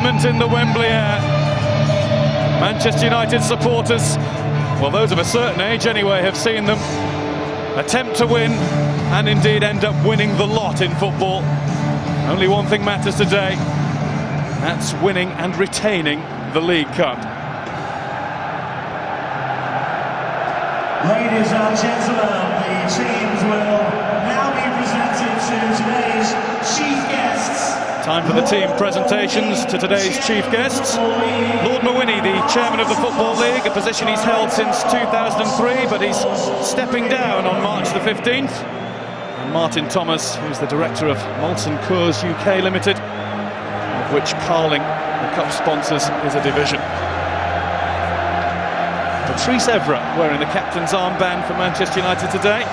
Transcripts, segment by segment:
excitement in the Wembley air. Manchester United supporters, well, those of a certain age anyway, have seen them attempt to win and indeed end up winning the lot in football. Only one thing matters today, that's winning and retaining the League Cup. Ladies and gentlemen, the teams will now be presented to today's chief guests. Time for the team presentations to today's chief guests. Lord Mawhinney, the chairman of the Football League, a position he's held since 2003, but he's stepping down on March the 15th. And Martin Thomas, who's the director of Molson Coors UK Limited, of which Carling, the cup sponsors, is a division. Patrice Evra wearing the captain's armband for Manchester United today.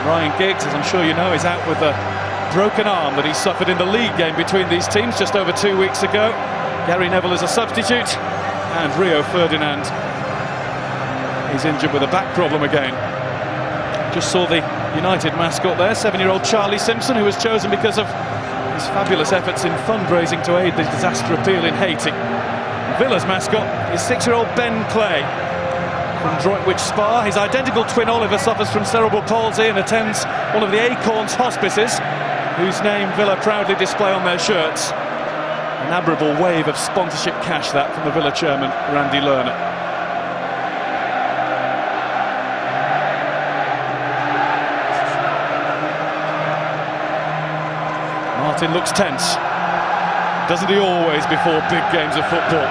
Ryan Giggs, as I'm sure you know, is out with a broken arm that he suffered in the league game between these teams just over 2 weeks ago. Gary Neville is a substitute, and Rio Ferdinand is injured with a back problem again. Just saw the United mascot there, 7-year-old Charlie Simpson, who was chosen because of his fabulous efforts in fundraising to aid the disaster appeal in Haiti. Villa's mascot is 6-year-old Ben Clay from Droitwich Spa. His identical twin Oliver suffers from cerebral palsy and attends one of the Acorns hospices, whose name Villa proudly display on their shirts. An admirable wave of sponsorship cash, that, from the Villa chairman, Randy Lerner. Martin looks tense. Doesn't he always before big games of football?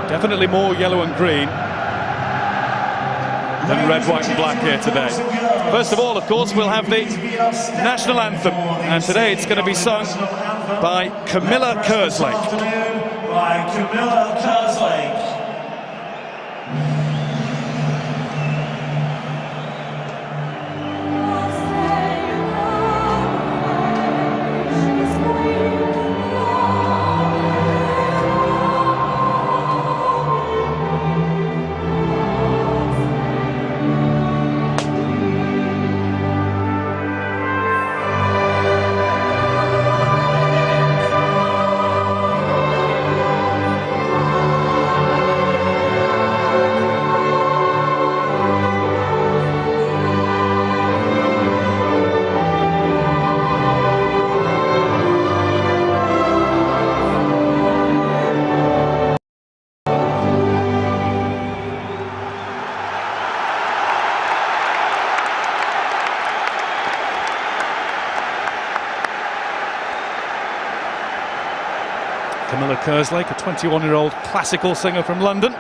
Definitely more yellow and green than red, white and black here today. First of all, of course, we'll have the national anthem, and today it's going to be sung by Camilla Kerslake. By Camilla Kerslake. Camilla Kerslake, a 21-year-old classical singer from London.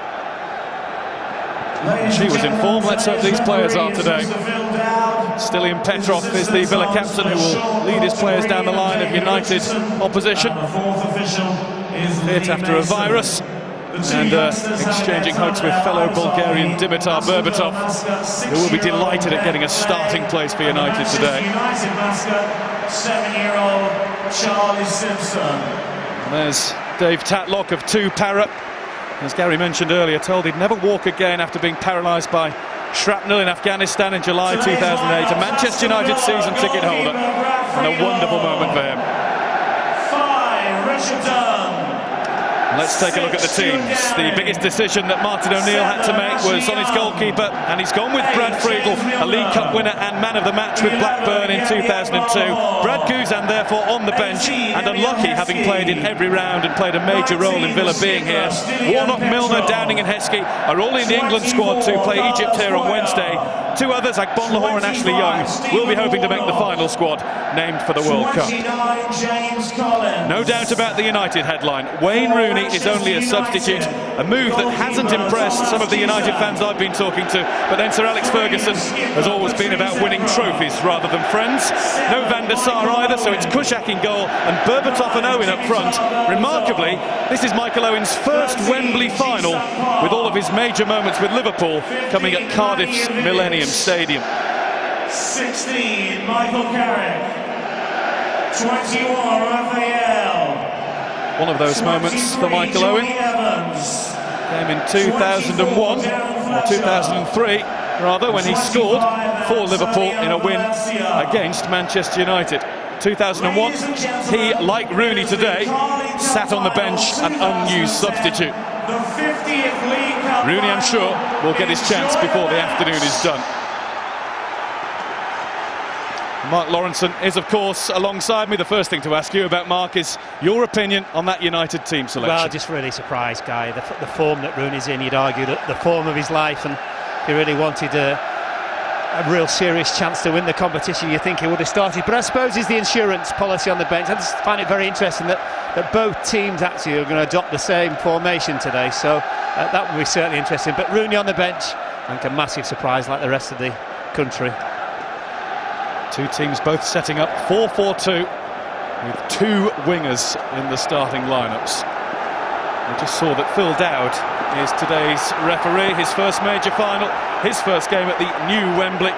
She was in form. Let's hope these players are today. Stilian Petrov is the Villa captain, who will lead his players down the line of United opposition. Hit after a virus, and exchanging hugs with fellow Bulgarian Dimitar Berbatov, who will be delighted at getting a starting place for United today. 7-year-old Charlie Simpson. And there's Dave Tatlock of 2 Para. As Gary mentioned earlier, told he'd never walk again after being paralysed by shrapnel in Afghanistan in July 2008. A Manchester United season ticket holder, and a wonderful moment for him. 5, Richard Dunn. Let's take a look at the teams. The biggest decision that Martin O'Neill had to make was on his goalkeeper, and he's gone with Brad Friedel, a League Cup winner and man of the match with Blackburn in 2002. Brad Guzan therefore on the bench, and unlucky, having played in every round and played a major role in Villa being here. Warnock, Milner, Downing and Heskey are all in the England squad to play Egypt here on Wednesday. 2 others, like Bonlahor and Ashley Young, will be hoping to make the final squad named for the World Cup. No doubt about the United headline. Wayne Rooney is only a substitute, a move that hasn't impressed some of the United fans I've been talking to, but then Sir Alex Ferguson has always been about winning trophies rather than friends. No Van der Sar either, so it's Kuszak in goal and Berbatov and Owen up front. Remarkably, this is Michael Owen's first Wembley final, with all of his major moments with Liverpool coming at Cardiff's Millennium Stadium. 16, Michael Carrick. 21, Raphael. One of those moments for Michael Owen came in 2001 or 2003 rather, when he scored for Liverpool in a win against Manchester United. 2001, he, like Rooney today, sat on the bench, an unused substitute. Rooney, I'm sure, will get his chance before the afternoon is done. Mark Lawrenson is, of course, alongside me. The first thing to ask you about, Mark, is your opinion on that United team selection. Well, just really surprised, Guy. The form that Rooney's in, you'd argue that the form of his life, and if he really wanted a real serious chance to win the competition, you think he would have started. But I suppose it's the insurance policy on the bench. I just find it very interesting that both teams actually are going to adopt the same formation today. So that would be certainly interesting. But Rooney on the bench, I think a massive surprise like the rest of the country. Two teams both setting up 4-4-2 with two wingers in the starting lineups. We just saw that Phil Dowd is today's referee, his first major final, his first game at the new Wembley.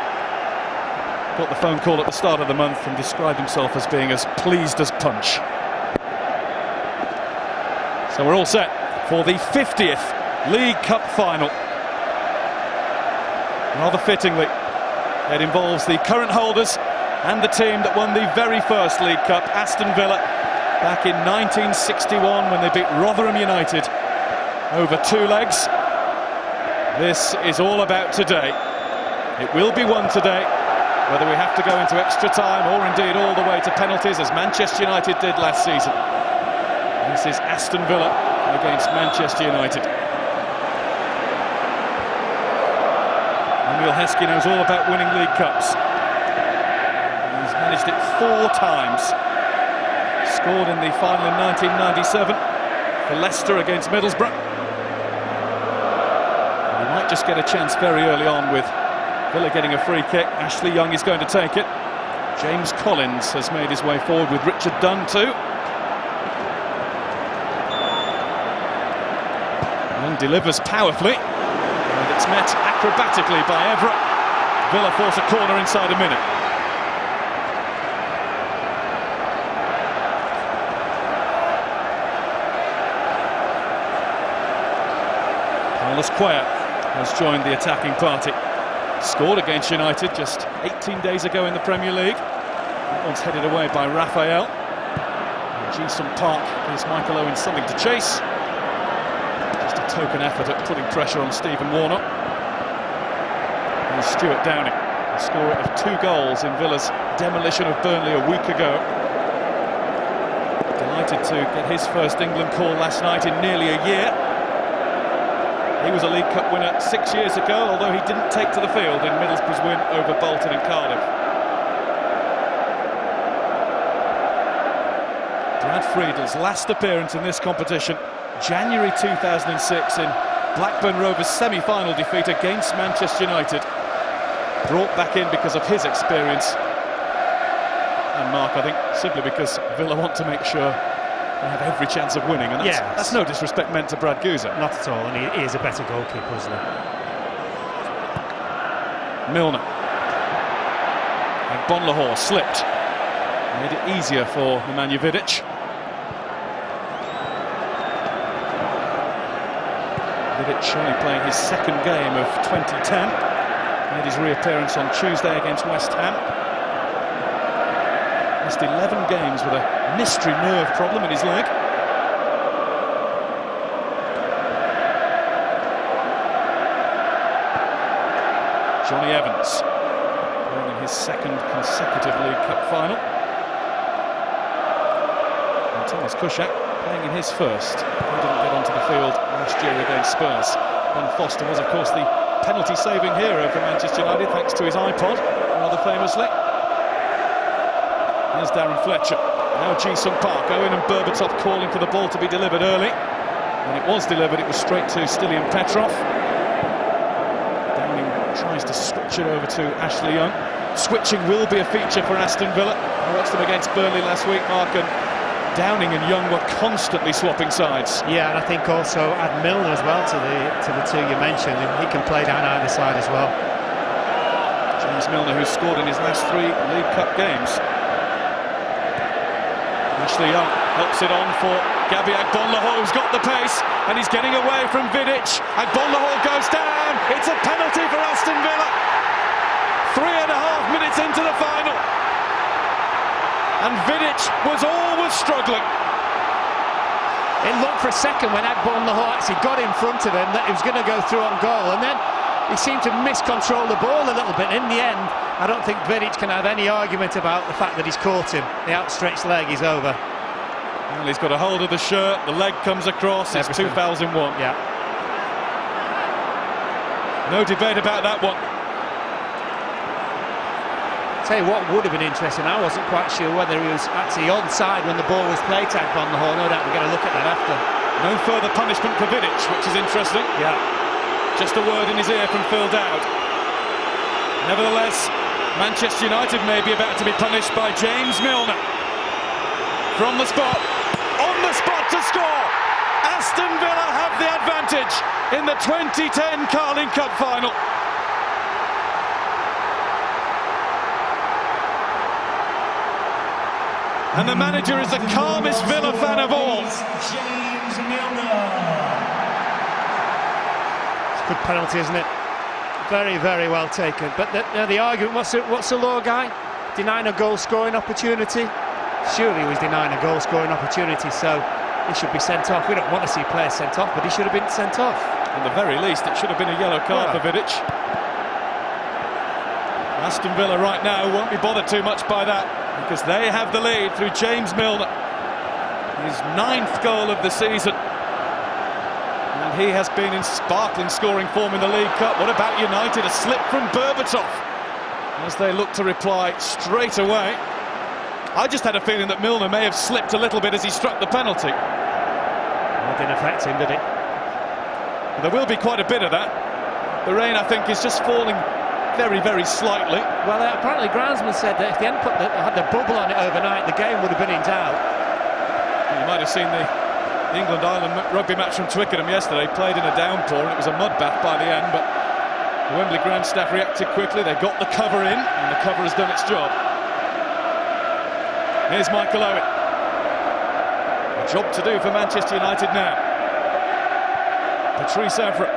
Got the phone call at the start of the month and described himself as being as pleased as punch. So we're all set for the 50th League Cup final. Rather fittingly, it involves the current holders and the team that won the very first League Cup, Aston Villa, back in 1961 when they beat Rotherham United over two legs. This is all about today. It will be won today, whether we have to go into extra time or indeed all the way to penalties, as Manchester United did last season. This is Aston Villa against Manchester United. Emile Heskey knows all about winning League Cups. He's managed it 4 times. Scored in the final in 1997 for Leicester against Middlesbrough. And he might just get a chance very early on with Villa getting a free kick. Ashley Young is going to take it. James Collins has made his way forward with Richard Dunn too. And delivers powerfully. And it's met acrobatically by Everett. Villa force a corner inside a minute. Carlos Cuellar has joined the attacking party. Scored against United just 18 days ago in the Premier League. That one's headed away by Raphael. Ji-sung Park gives Michael Owen something to chase. Just a token effort at putting pressure on Stephen Warnock. And Stuart Downing, the scorer of 2 goals in Villa's demolition of Burnley a week ago. Delighted to get his first England call last night in nearly a year. He was a League Cup winner 6 years ago, although he didn't take to the field in Middlesbrough's win over Bolton and Cardiff. Brad Friedel's last appearance in this competition, January 2006, in Blackburn Rovers' semi-final defeat against Manchester United. Brought back in because of his experience. And Mark, I think, simply because Villa want to make sure they have every chance of winning, and that's no disrespect meant to Brad Gouza. Not at all, and he is a better goalkeeper, isn't he? Milner. And Bonlahor slipped. Made it easier for Nemanja Vidic. Vidic only playing his second game of 2010. Made his reappearance on Tuesday against West Ham. Missed 11 games with a mystery nerve problem in his leg. Johnny Evans playing in his second consecutive League Cup final. And Thomas Kuszczak playing in his first. He didn't get onto the field last year against Spurs. Ben Foster was, of course, the penalty-saving hero for Manchester United, thanks to his iPod, rather famously. Here's Darren Fletcher. Now Ji-sung Park. Owen and Berbatov calling for the ball to be delivered early. When it was delivered, it was straight to Stilian Petrov. Downing tries to switch it over to Ashley Young. Switching will be a feature for Aston Villa. I watched them against Burnley last week, Mark, and Downing and Young were constantly swapping sides. Yeah, and I think also add Milner as well to the two you mentioned. He can play down either side as well. James Milner, who scored in his last 3 League Cup games. Ashley Young helps it on for Gabiak Bonlahor, who's got the pace. and he's getting away from Vidic. Agbonlahor goes down. It's a penalty for Aston Villa. 3.5 minutes into the final, and Vidic was always struggling. It looked for a second when Agbonlahor actually got in front of him that he was going to go through on goal, and then he seemed to miscontrol the ball a little bit. In the end, I don't think Vidic can have any argument about the fact that he's caught him. The outstretched leg is over. Well, he's got a hold of the shirt, the leg comes across, it's 2 fouls in one. Yeah. No debate about that one. Tell you what would have been interesting, I wasn't quite sure whether he was actually onside when the ball was played to Agbonlahor. No doubt we're going to look at that after. No further punishment for Vidic, which is interesting. Yeah. Just a word in his ear from Phil Dowd. Nevertheless, Manchester United may be about to be punished by James Milner. From the spot, on the spot to score. Aston Villa have the advantage in the 2010 Carling Cup final. And the manager is the calmest Villa fan of all. James Milner. It's a good penalty, isn't it? Very, very well taken. But the argument, what's the law, guy? Denying a goal-scoring opportunity? Surely he was denying a goal-scoring opportunity, so he should be sent off. We don't want to see players sent off, but he should have been sent off. At the very least, it should have been a yellow card for Vidic. Aston Villa right now won't be bothered too much by that, because they have the lead through James Milner. His 9th goal of the season. And he has been in sparkling scoring form in the League Cup. What about United? A slip from Berbatov as they look to reply straight away. I just had a feeling that Milner may have slipped a little bit as he struck the penalty. Well, it didn't affect him, did it? There will be quite a bit of that. The rain, I think, is just falling very, very slightly. Well, apparently groundsman said that if they hadn't had the bubble on it overnight, the game would have been in doubt. You might have seen the England-Ireland rugby match from Twickenham yesterday, played in a downpour, and it was a mud bath by the end, but the Wembley ground staff reacted quickly. They got the cover in, and the cover has done its job. Here's Michael Owen. A job to do for Manchester United now. Patrice Evra.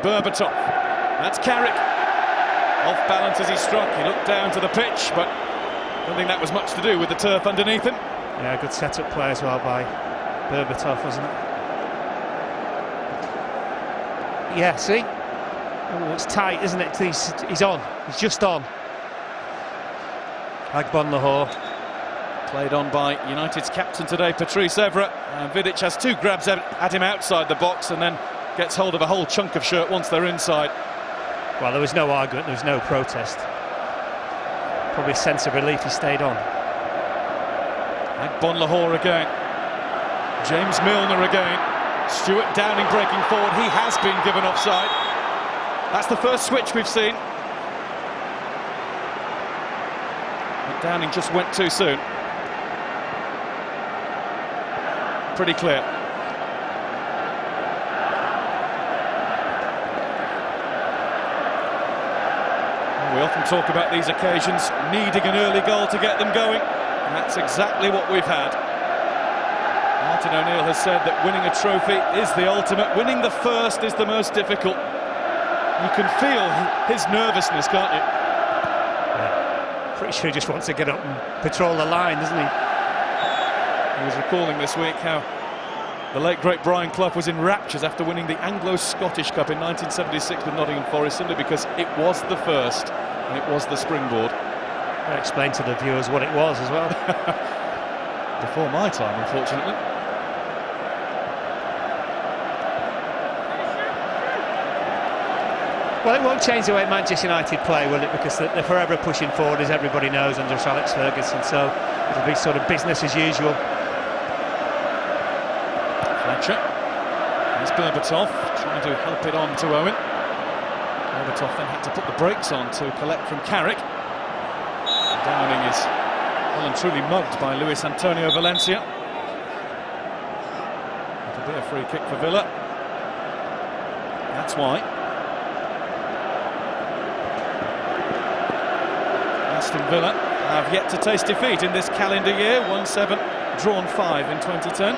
Berbatov. That's Carrick. Off balance as he struck. He looked down to the pitch, but I don't think that was much to do with the turf underneath him. Yeah, good set-up play as well by Berbatov, wasn't it? Yeah, see? Oh, it's tight, isn't it? He's on. He's just on. Agbonlahor. Played on by United's captain today, Patrice Evra. And Vidic has 2 grabs at him outside the box and then gets hold of a whole chunk of shirt once they're inside. Well, there was no argument, there was no protest. Probably a sense of relief he stayed on. Agbonlahor again. James Milner again. Stuart Downing breaking forward. He has been given offside. That's the first switch we've seen. But Downing just went too soon. Pretty clear. We often talk about these occasions needing an early goal to get them going, and that's exactly what we've had. Martin O'Neill has said that winning a trophy is the ultimate. Winning the first is the most difficult. You can feel his nervousness, can't you? Yeah. Pretty sure he just wants to get up and patrol the line, doesn't he? He was recalling this week how the late great Brian Clough was in raptures after winning the Anglo-Scottish Cup in 1976 with Nottingham Forest, simply because it was the first and it was the springboard. I'll explain to the viewers what it was as well. Before my time, unfortunately. Well, it won't change the way Manchester United play, will it? Because they're forever pushing forward, as everybody knows, under Alex Ferguson. So it'll be sort of business as usual. Fletcher. There's Berbatov trying to help it on to Owen. Berbatov then had to put the brakes on to collect from Carrick. Downing is well and truly mugged by Luis Antonio Valencia. It'll be a free kick for Villa. That's why. Aston Villa have yet to taste defeat in this calendar year. 1-7, drawn 5 in 2010.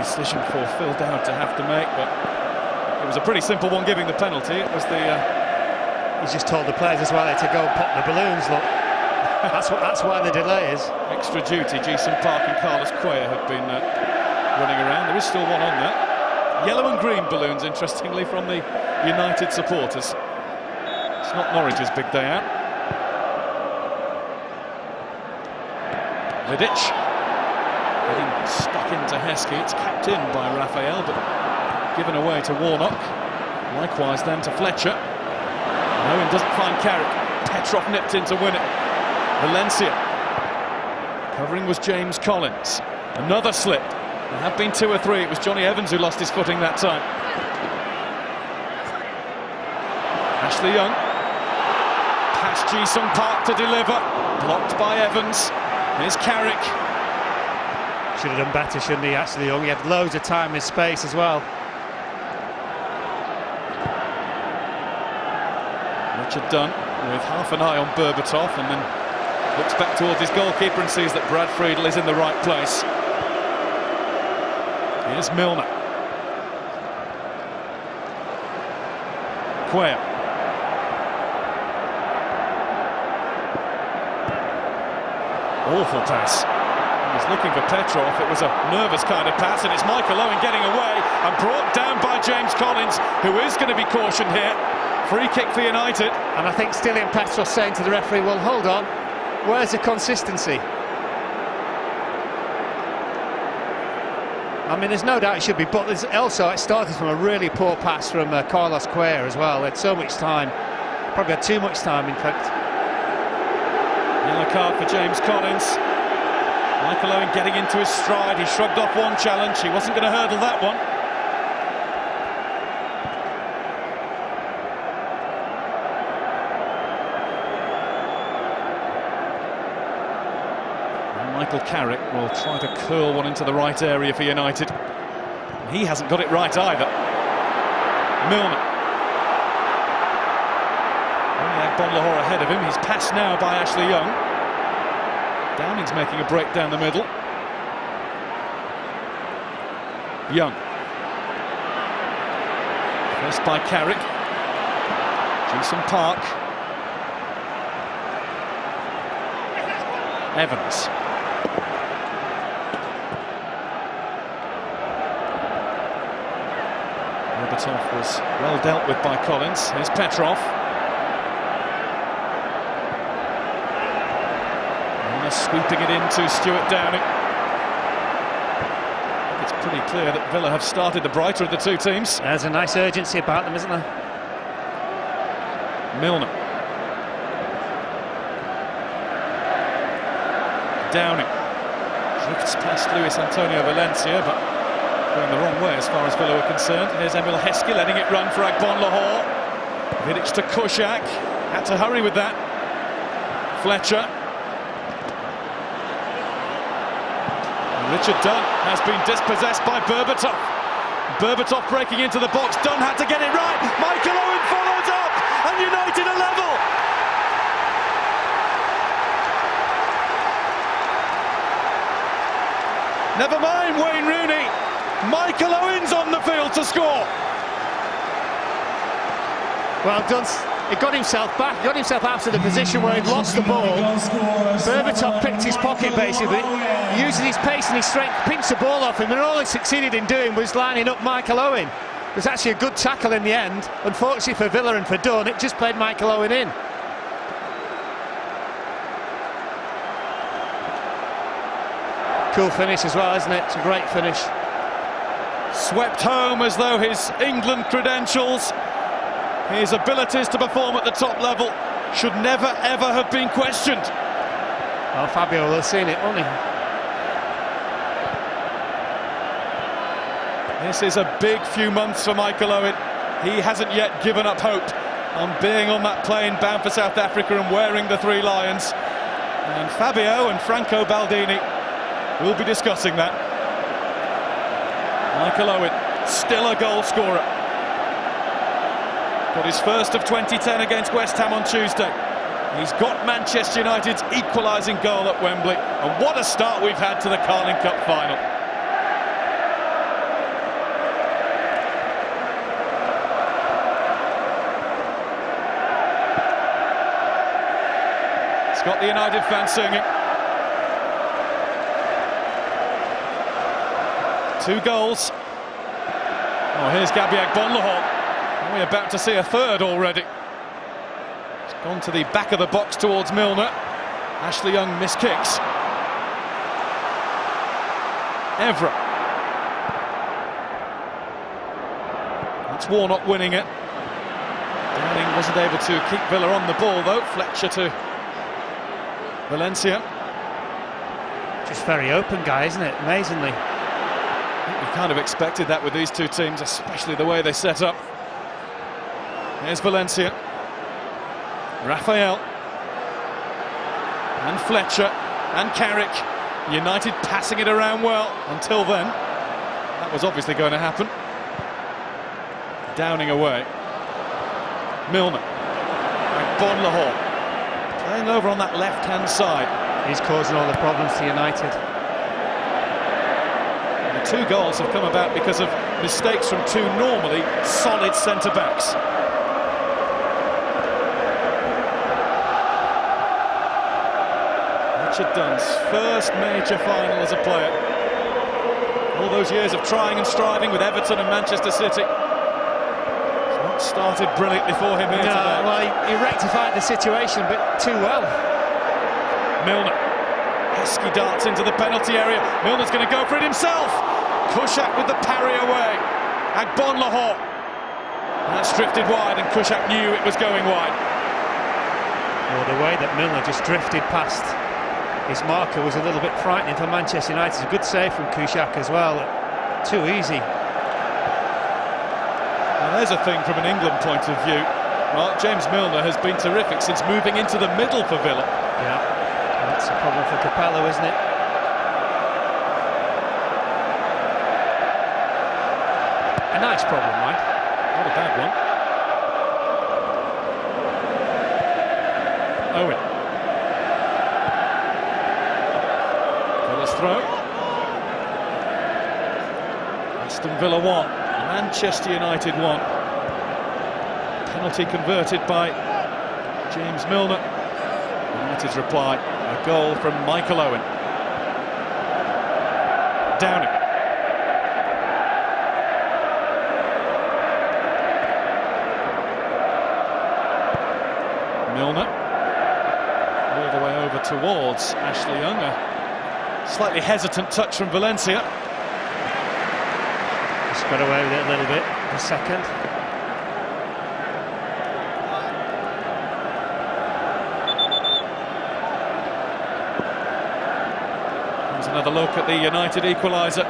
decision for Phil Dowd to have to make, but it was a pretty simple one giving the penalty. It was the... He's just told the players as well to go and pop the balloons, look. That's why the delay is. Extra duty. Jason Park and Carlos Cuellar have been running around. There is still one on there. Yellow and green balloons, interestingly, from the United supporters. It's not Norwich's big day out. Vidic getting stuck into Heskey. It's capped in by Raphael, but given away to Warnock. Likewise then to Fletcher. Owen doesn't find Carrick. Petrov nipped in to win it. Valencia. Covering was James Collins. Another slip. There have been 2 or 3. It was Johnny Evans who lost his footing that time. Ashley Young. Past Ji-sung Park to deliver. Blocked by Evans. Here's Carrick. Should have done better, shouldn't he, Ashley Young? He had loads of time and space as well. Richard Dunn with half an eye on Berbatov and then looks back towards his goalkeeper and sees that Brad Friedel is in the right place. Here's Milner. Cuellar. Awful pass. He was looking for Petrov. It was a nervous kind of pass, and it's Michael Owen getting away and brought down by James Collins, who is going to be cautioned here. Free kick for United. And I think Stilian Petrov saying to the referee, well, hold on, where's the consistency? I mean, there's no doubt it should be, but there's also, it started from a really poor pass from Carlos Cuellar as well. They had so much time, probably had too much time, in fact. Yellow card for James Collins. Michael Owen getting into his stride. He shrugged off one challenge. He wasn't going to hurdle that one. Michael Carrick will try to curl one into the right area for United. He hasn't got it right either. Milner. Only Agbonlahor ahead of him. He's passed now by Ashley Young. Downing's making a break down the middle. Young. First by Carrick. Ji-sung Park. Evans. Berbatov was well dealt with by Collins. Here's Petrov. And sweeping it into Stuart Downing. It's pretty clear that Villa have started the brighter of the two teams. There's a nice urgency about them, isn't there? Milner. Downing. Drifts past Luis Antonio Valencia, but going the wrong way as far as Villa were concerned. Here's Emil Heskey letting it run for Agbonlahor. Vidic to Kushak. Had to hurry with that. Fletcher. And Richard Dunn has been dispossessed by Berbatov. Berbatov breaking into the box. Dunn had to get it right. Michael Owen follows up, and United are level. Never mind Wayne Rooney. Michael Owen's on the field to score. Well done. He got himself back, got himself out of the position where he'd lost the ball. Berbatov picked his pocket basically, using his pace and his strength, pinched the ball off him, and all he succeeded in doing was lining up Michael Owen. It was actually a good tackle in the end. Unfortunately for Villa and for Dunn, it just played Michael Owen in. Cool finish as well, isn't it? It's a great finish. Swept home as though his England credentials, his abilities to perform at the top level, should never ever have been questioned. Well, Fabio will have seen it, won't he? This is a big few months for Michael Owen. He hasn't yet given up hope on being on that plane bound for South Africa and wearing the 3 lions. And Fabio and Franco Baldini will be discussing that. Michael Owen, still a goal scorer. Got his first of 2010 against West Ham on Tuesday. He's got Manchester United's equalising goal at Wembley. And what a start we've had to the Carling Cup final. got the United fans singing. 2 goals. Oh, here's Gabby Agbonlahor. Are we about to see a third already? It's gone to the back of the box towards Milner. Ashley Young miskicks. Evra. That's Warnock winning it. Downing wasn't able to keep Villa on the ball though. Fletcher to Valencia. Just very open guy, isn't it? Amazingly. I think we kind of expected that with these two teams, especially the way they set up. Here's Valencia. Raphael. And Fletcher. And Carrick. United passing it around well until then. That was obviously going to happen. Downing away. Milner. Agbonlahor. Playing over on that left-hand side. He's causing all the problems to United. The 2 goals have come about because of mistakes from 2 normally solid centre-backs. Richard Dunn's first major final as a player. All those years of trying and striving with Everton and Manchester City. It's not started brilliantly for him here today. Well, he rectified the situation, but too well. Milner. Heskey darts into the penalty area. Milner's going to go for it himself. Kuszak with the parry away. Agbonlahor. That's drifted wide, and Kuszak knew it was going wide. Well, the way that Milner just drifted past his marker was a little bit frightening for Manchester United. It's a good save from Kuszak as well. Too easy. Now there's a thing from an England point of view. Well, James Milner has been terrific since moving into the middle for Villa. Yeah, that's a problem for Capello, isn't it? A nice problem, Mike. Not a bad one. Owen. Villa's throw. Aston Villa 1, Manchester United 1. Penalty converted by James Milner. United's reply, a goal from Michael Owen. Downing. Milner. All the way over towards Ashley Young. A slightly hesitant touch from Valencia. Just got away with it a little bit, the second. Here's another look at the United equaliser.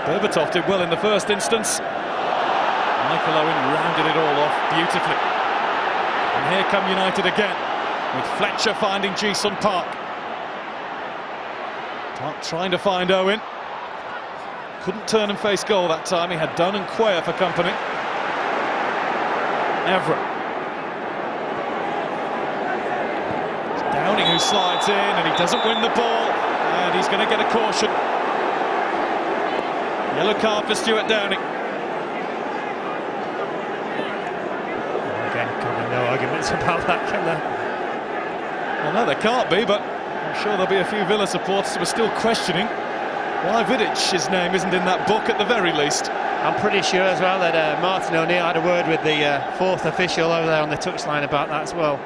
Berbatov did well in the first instance. Michael Owen rounded it all off beautifully. And here come United again, with Fletcher finding Jason Park. Park trying to find Owen. Couldn't turn and face goal that time. He had Dunn and Cuellar for company. Evra. It's Downing who slides in, and he doesn't win the ball. And he's going to get a caution. Yellow card for Stuart Downing. Again, can't be no arguments about that, can there? Well, no, there can't be, but I'm sure there'll be a few Villa supporters who are still questioning why Vidic's name isn't in that book at the very least. I'm pretty sure as well that Martin O'Neill had a word with the 4th official over there on the touchline about that as well.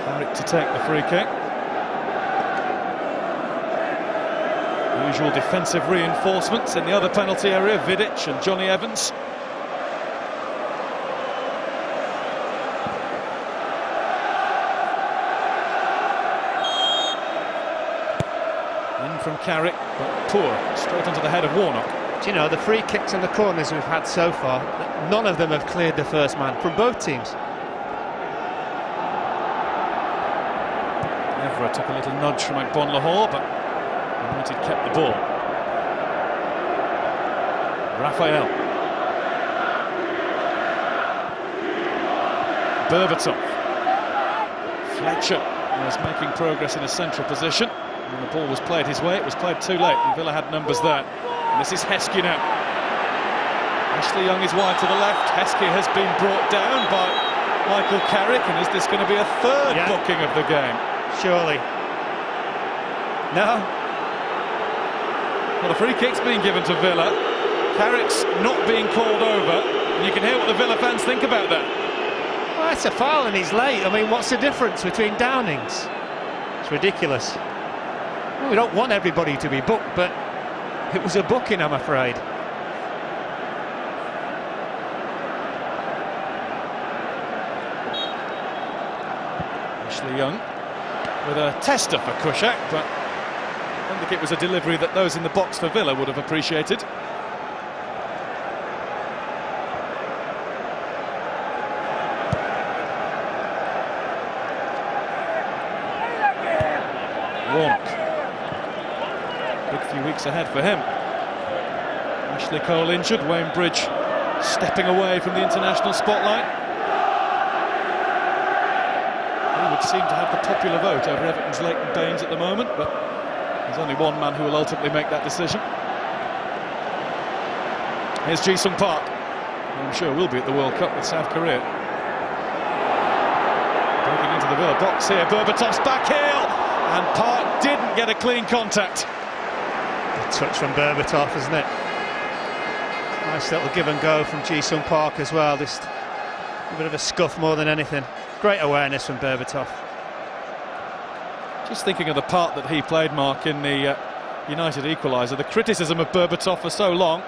Carrick to take the free kick. Usual defensive reinforcements in the other penalty area, Vidic and Johnny Evans. In from Carrick, but poor, straight onto the head of Warnock. Do you know, the free kicks and the corners we've had so far, none of them have cleared the first man from both teams. Evra took a little nudge from Agbonlahor, but United kept the ball. Raphael. Berbatov. Fletcher was making progress in a central position. When the ball was played his way, it was played too late, and Villa had numbers there. And this is Heskey now. Ashley Young is wide to the left. Heskey has been brought down by Michael Carrick, and is this going to be a third booking of the game? Surely. No. Well, the free kick's been given to Villa. Carrick's not being called over, and you can hear what the Villa fans think about that. Well, that's a foul and he's late. I mean, what's the difference between downings? It's ridiculous. Well, we don't want everybody to be booked, but it was a booking, I'm afraid. Ashley Young with a tester for Kushak, but I don't think it was a delivery that those in the box for Villa would have appreciated. Warnock. Big few weeks ahead for him. Ashley Cole injured, Wayne Bridge stepping away from the international spotlight. He would seem to have the popular vote over Everton's Leighton Baines at the moment, but there's only one man who will ultimately make that decision. Here's Ji-sung Park, who I'm sure will be at the World Cup with South Korea. Breaking into the Villa box here, Berbatov's back heel, and Park didn't get a clean contact. A touch from Berbatov, isn't it? Nice little give and go from Ji-sung Park as well, just a bit of a scuff more than anything. Great awareness from Berbatov. Just thinking of the part that he played, Mark, in the United equaliser. The criticism of Berbatov for so long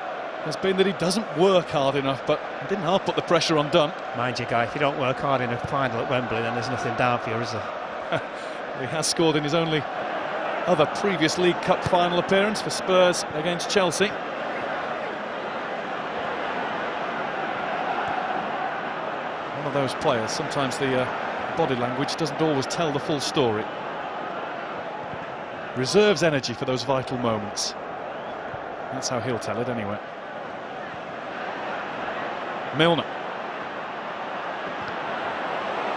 has been that he doesn't work hard enough, but he didn't half put the pressure on Dunn. Mind you, Guy, if you don't work hard in a final at Wembley, then there's nothing down for you, is there? He has scored in his only other previous League Cup final appearance for Spurs against Chelsea. One of those players, sometimes the body language doesn't always tell the full story. Reserves energy for those vital moments. That's how he'll tell it anyway. Milner.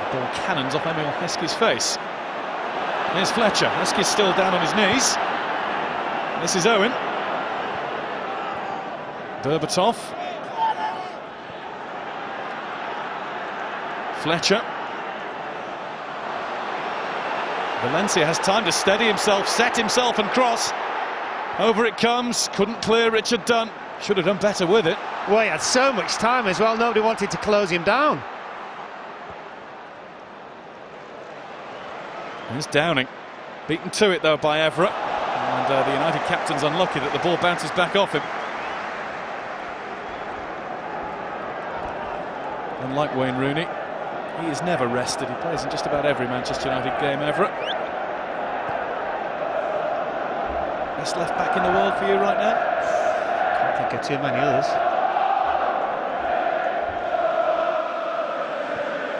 The ball cannons off Emil Heskey's face. Here's Fletcher. Heskey's still down on his knees. This is Owen. Berbatov. Fletcher. Valencia has time to steady himself, set himself and cross. Over it comes, couldn't clear Richard Dunn. Should have done better with it. Well, he had so much time as well, nobody wanted to close him down. Here's Downing. Beaten to it though by Everett. And the United captain's unlucky that the ball bounces back off him. Unlike Wayne Rooney, he is never rested. He plays in just about every Manchester United game, Everett. Best left back in the world for you right now? Can't think of too many others.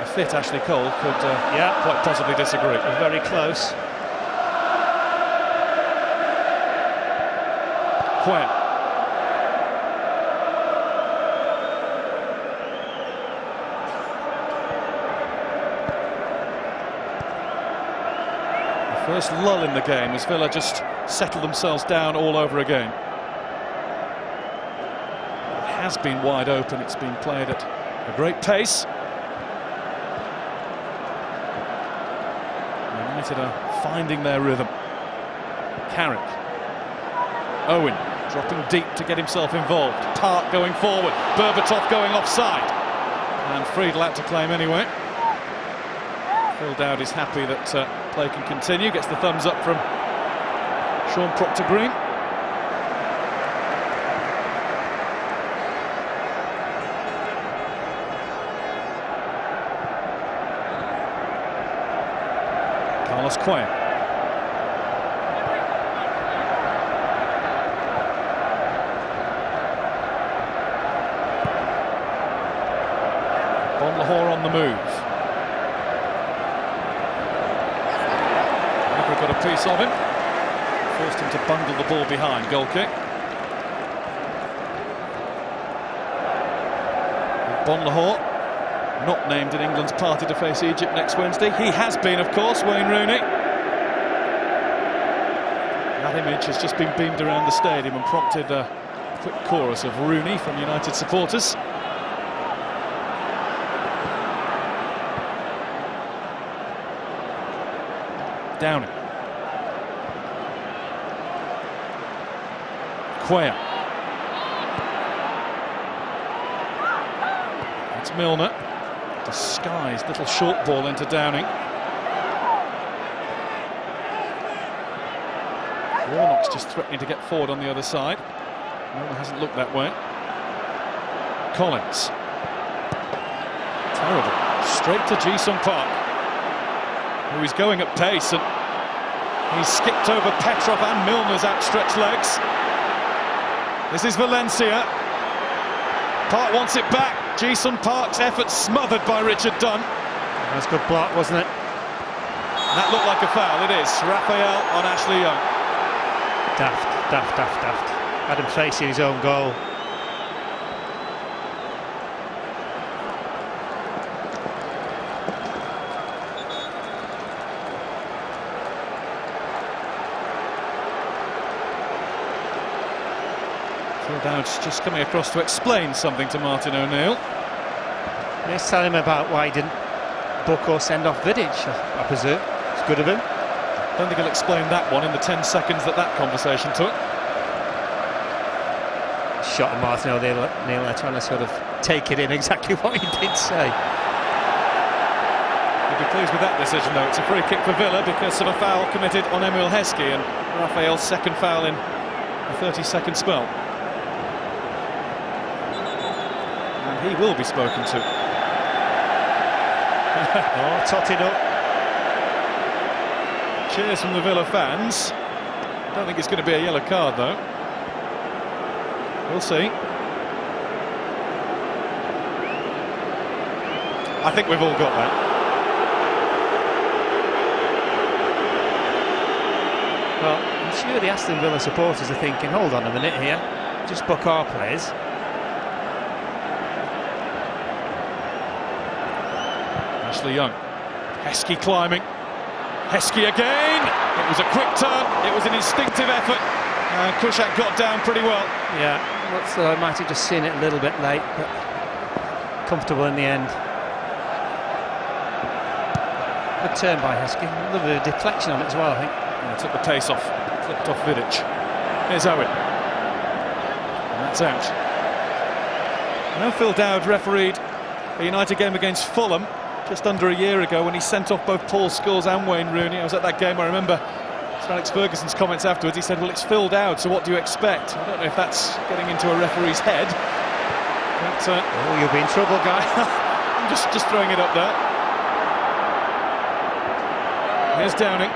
A fit Ashley Cole could quite possibly disagree. Very close. Quinn. First lull in the game as Villa just settle themselves down all over again. It has been wide open, it's been played at a great pace. United are finding their rhythm. Carrick. Owen dropping deep to get himself involved. Park going forward. Berbatov going offside. And Friedel out to claim anyway. Phil Dowd is happy that play can continue. Gets the thumbs up from Sean Proctor-Green. Carlos Quayle. Bon Lahore on the move. Got a piece of him, forced him to bundle the ball behind. Goal kick. Bon Lahore, not named in England's party to face Egypt next Wednesday. He has been, of course, Wayne Rooney. That image has just been beamed around the stadium and prompted quick chorus of Rooney from United supporters. Downing. Cuellar. It's Milner. Disguised little short ball into Downing. Warnock's just threatening to get forward on the other side. Milner hasn't looked that way. Collins. Terrible. Straight to Ji-sung Park, who is going at pace, and he's skipped over Petrov and Milner's outstretched legs. This is Valencia. Park wants it back. Ji-sung Park's effort smothered by Richard Dunn. That was a good block, wasn't it? That looked like a foul. It is. Raphael on Ashley Young. Daft. Had him facing his own goal. Phil Dowd's just coming across to explain something to Martin O'Neill. Let's tell him about why he didn't book or send off Vidic, I presume. It's good of him. I don't think he'll explain that one in the 10 seconds that conversation took. Shot at Martin O'Neill there, trying to sort of take it in exactly what he did say. He'll be pleased with that decision, though. It's a free kick for Villa because of a foul committed on Emil Heskey, and Raphael's second foul in a 30-second spell. And he will be spoken to. Oh, totted up. Cheers from the Villa fans. I don't think it's going to be a yellow card, though. We'll see. I think we've all got that. Well, I'm sure the Aston Villa supporters are thinking, hold on a minute here, just book our players. Ashley Young. Heskey climbing. Heskey again. It was a quick turn. It was an instinctive effort. And Kushak got down pretty well. Yeah, so I might have just seen it a little bit late, but comfortable in the end. Good turn by Heskey. A little bit of deflection on it as well, I think. Yeah, took the pace off. Flipped off Vidic. Here's Owen. And that's out. I know Phil Dowd refereed a United game against Fulham just under a year ago when he sent off both Paul Scholes and Wayne Rooney. I was at that game, I remember Sir Alex Ferguson's comments afterwards. He said, well, it's Phil Dowd, so what do you expect? I don't know if that's getting into a referee's head. But, oh, you'll be in trouble, guy. I'm just throwing it up there. Here's Downing.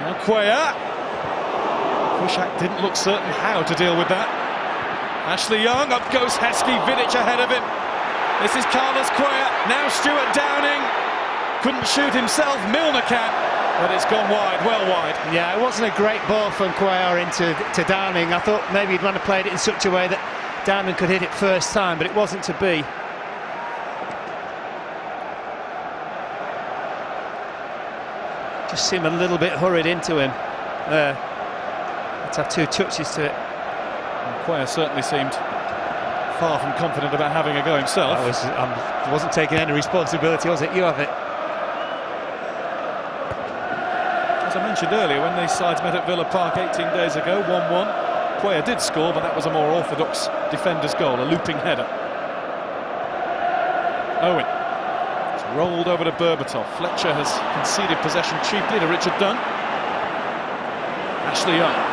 Now Cuellar. Kushak didn't look certain how to deal with that. Ashley Young, up goes Heskey, Vidic ahead of him. This is Carlos Cuellar, now Stuart Downing. Couldn't shoot himself, Milner can, but it's gone wide, well wide. Yeah, it wasn't a great ball from Cuellar into Downing. I thought maybe he'd want to play it in such a way that Downing could hit it first time, but it wasn't to be. Just seemed a little bit hurried into him there. Let's have two touches to it. Cuellar certainly seemed far from confident about having a go himself. Wasn't taking any responsibility, was it? You have it. As I mentioned earlier, when these sides met at Villa Park 18 days ago, 1-1, Cuellar did score, but that was a more orthodox defender's goal, a looping header. Owen. It's rolled over to Berbatov. Fletcher has conceded possession cheaply to Richard Dunn. Ashley Young.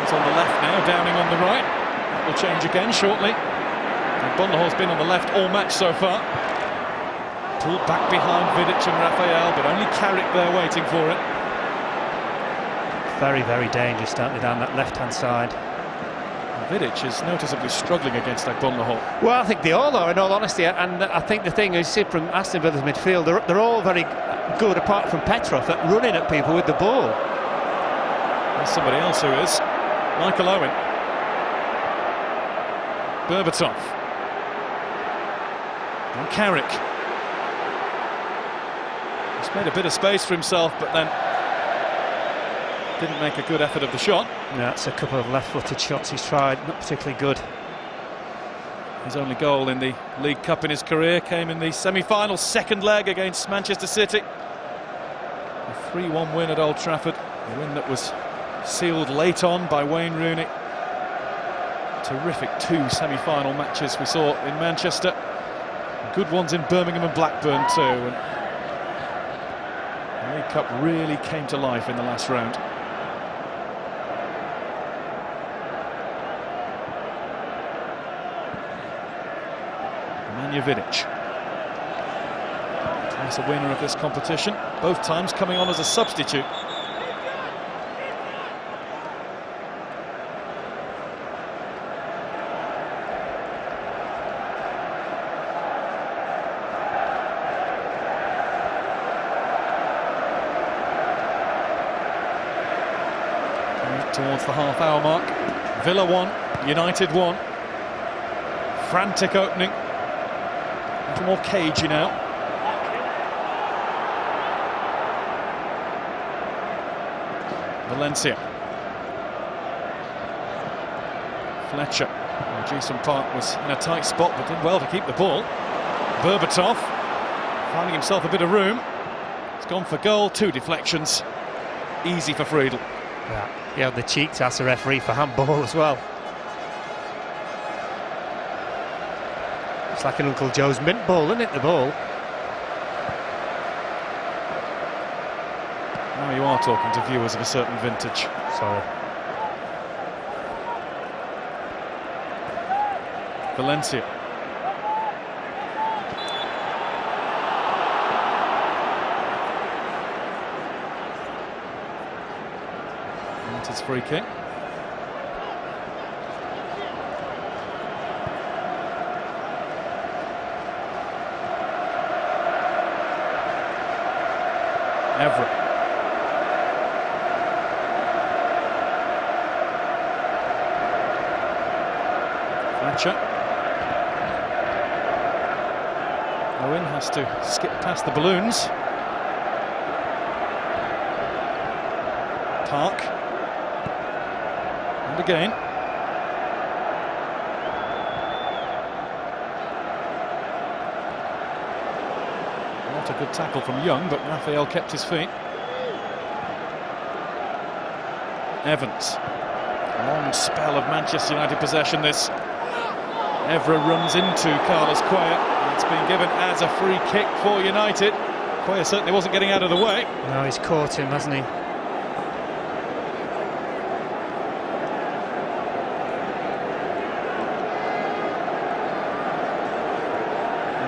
He's on the left now, Downing on the right. That will change again shortly. Bonlahor's been on the left all match so far. Pulled back behind Vidic and Raphael, but only Carrick there waiting for it. Very, very dangerous, starting down that left-hand side. Vidic is noticeably struggling against Bonlahor. Well, I think they all are, in all honesty, and I think the thing is, from Aston Villa's midfield, they're all very good, apart from Petrov, at running at people with the ball. There's somebody else who is. Michael Owen. Berbatov. And Carrick. He's made a bit of space for himself, but then didn't make a good effort of the shot. No, it's a couple of left-footed shots he's tried, not particularly good. His only goal in the League Cup in his career came in the semi-final, second leg against Manchester City. A 3-1 win at Old Trafford, a win that was sealed late on by Wayne Rooney. Terrific two semi-final matches we saw in Manchester. Good ones in Birmingham and Blackburn too. And the League Cup really came to life in the last round. Vidic, twice a winner of this competition, both times coming on as a substitute. Towards the half-hour mark, Villa 1, United 1. Frantic opening. A little more cagey now. Valencia. Fletcher. Well, Jason Park was in a tight spot but did well to keep the ball. Berbatov finding himself a bit of room. He's gone for goal, 2 deflections. Easy for Friedel. Yeah, he had the cheek to ask the referee for handball as well. It's like an Uncle Joe's mint ball, isn't it, the ball? Now you are talking to viewers of a certain vintage. Sorry. Valencia. United's free kick. Evra. Fletcher. Owen has to skip past the balloons. Park. And again. Not a good tackle from Young, but Raphael kept his feet. Evans. Long spell of Manchester United possession this. Evra runs into Carlos Cuellar. It's been given as a free kick for United. Cuellar certainly wasn't getting out of the way. No, he's caught him, hasn't he?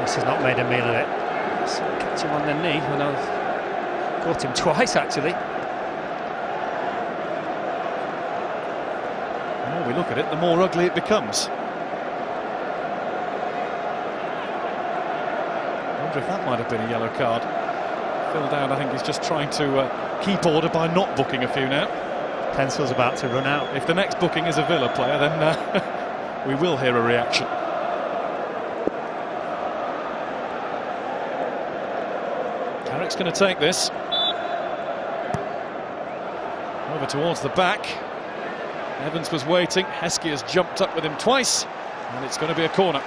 This has not made a meal of it. Catch him on the knee when I've caught him twice, actually. The more we look at it, the more ugly it becomes. I wonder if that might have been a yellow card. Phil Dowd, I think, is just trying to keep order by not booking a few now. Pencil's about to run out. If the next booking is a Villa player, then we will hear a reaction. Carrick's going to take this. Over towards the back. Evans was waiting. Heskey has jumped up with him twice, and it's going to be a corner.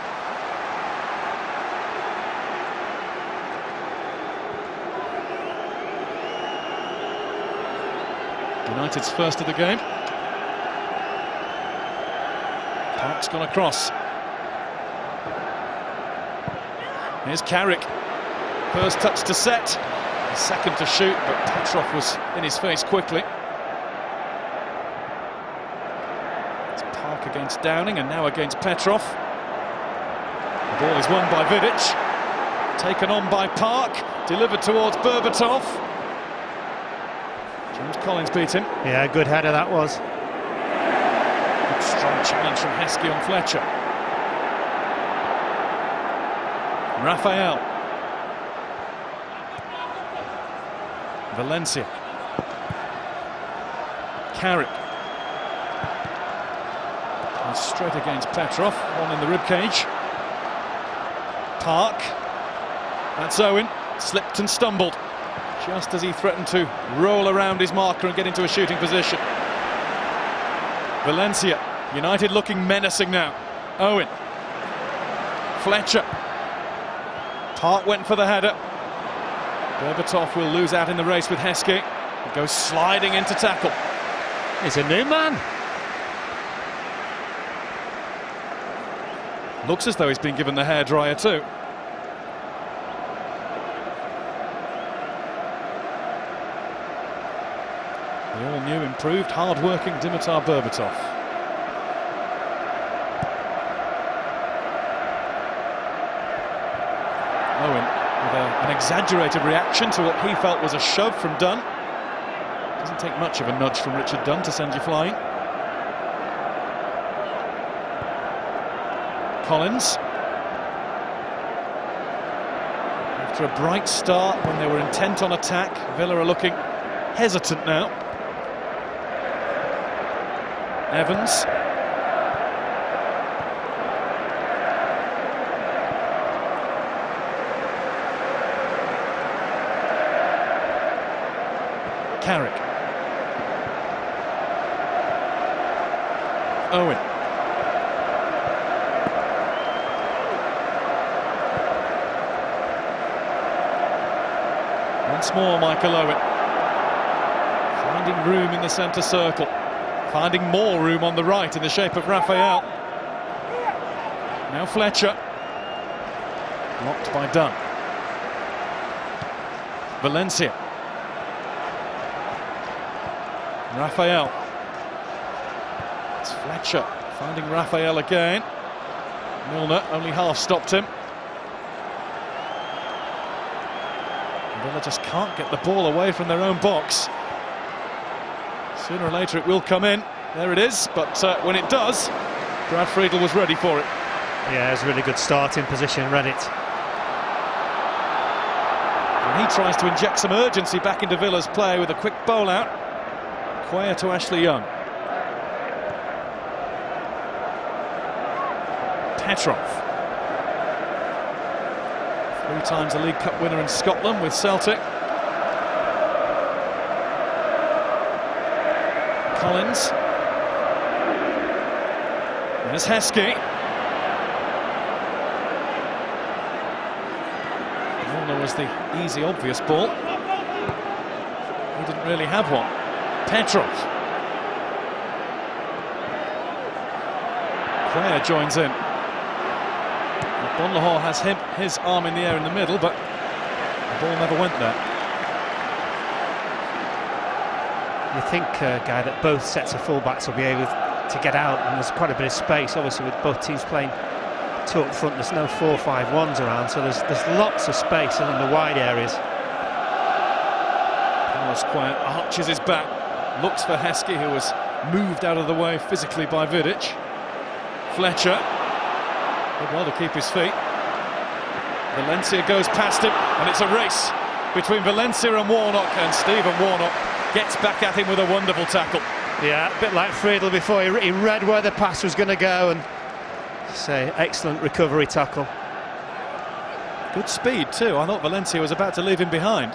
United's first of the game. Park's gone across. Here's Carrick. First touch to set, second to shoot, but Petrov was in his face quickly. It's Park against Downing and now against Petrov. The ball is won by Vidic. Taken on by Park, delivered towards Berbatov. James Collins beat him. Yeah, good header that was. Good strong challenge from Heskey on Fletcher. Raphael. Valencia. Carrick. And straight against Petrov, one in the ribcage. Park. That's Owen. Slipped and stumbled. just as he threatened to roll around his marker and get into a shooting position. Valencia, United looking menacing now. Owen. Fletcher. Park went for the header. Berbatov will lose out in the race with Heskey. He goes sliding into tackle. He's a new man. Looks as though he's been given the hairdryer too. The all-new, improved, hard-working Dimitar Berbatov. Owen with an exaggerated reaction to what he felt was a shove from Dunn. Doesn't take much of a nudge from Richard Dunn to send you flying. Collins. After a bright start when they were intent on attack, Villa are looking hesitant now. Evans. Carrick. Owen. Once more, Michael Owen. Finding room in the centre circle. Finding more room on the right in the shape of Raphael. Now Fletcher. Blocked by Dunn. Valencia. Raphael. It's Fletcher finding Raphael again. Milner only half stopped him. Villa just can't get the ball away from their own box. Sooner or later it will come in. There it is, but when it does, Brad Friedel was ready for it. Yeah, it's a really good starting position, read it. And he tries to inject some urgency back into Villa's play with a quick bowl out. Quayer to Ashley Young. Petrov. 3 times a League Cup winner in Scotland with Celtic. Collins. There's Heskey. Milner was the easy, obvious ball. He didn't really have one. Petrov. Quayer joins in. Bonlahor has his arm in the air in the middle, but the ball never went there. You think, Guy, that both sets of fullbacks will be able to get out, and there's quite a bit of space, obviously, with both teams playing 2 up front. There's no 4-5-1s around, so there's lots of space in the wide areas. Carlos Quayer arches his back, looks for Heskey, who was moved out of the way physically by Vidic. Fletcher. Did well to keep his feet. Valencia goes past him, and it's a race between Valencia and Warnock, and Stephen Warnock gets back at him with a wonderful tackle. Yeah, a bit like Friedel before, he read where the pass was going to go, and say excellent recovery tackle. Good speed too. I thought Valencia was about to leave him behind.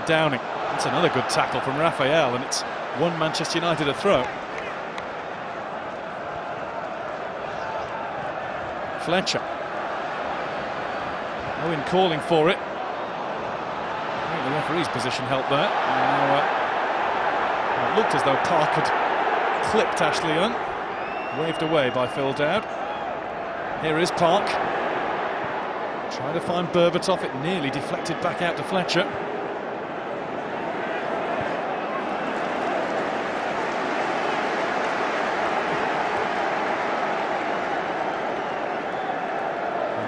Downing. That's another good tackle from Raphael, and it's won Manchester United a throw. Fletcher. Owen calling for it. I think the referee's position helped there. Now, it looked as though Park had clipped Ashley Young. Waved away by Phil Dowd. Here is Park. Trying to find Berbatov. It nearly deflected back out to Fletcher.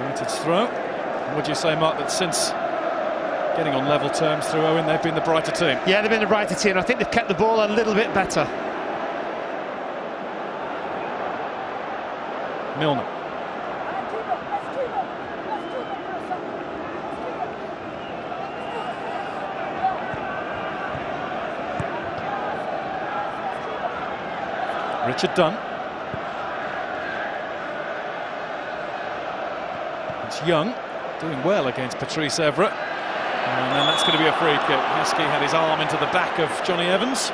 United's throw. Would you say, Mark, that since getting on level terms through Owen, they've been the brighter team? Yeah, they've been the brighter team. I think they've kept the ball a little bit better. Milner. Richard Dunn. It's Young. doing well against Patrice Evra. And then that's going to be a free kick. Heskey had his arm into the back of Johnny Evans.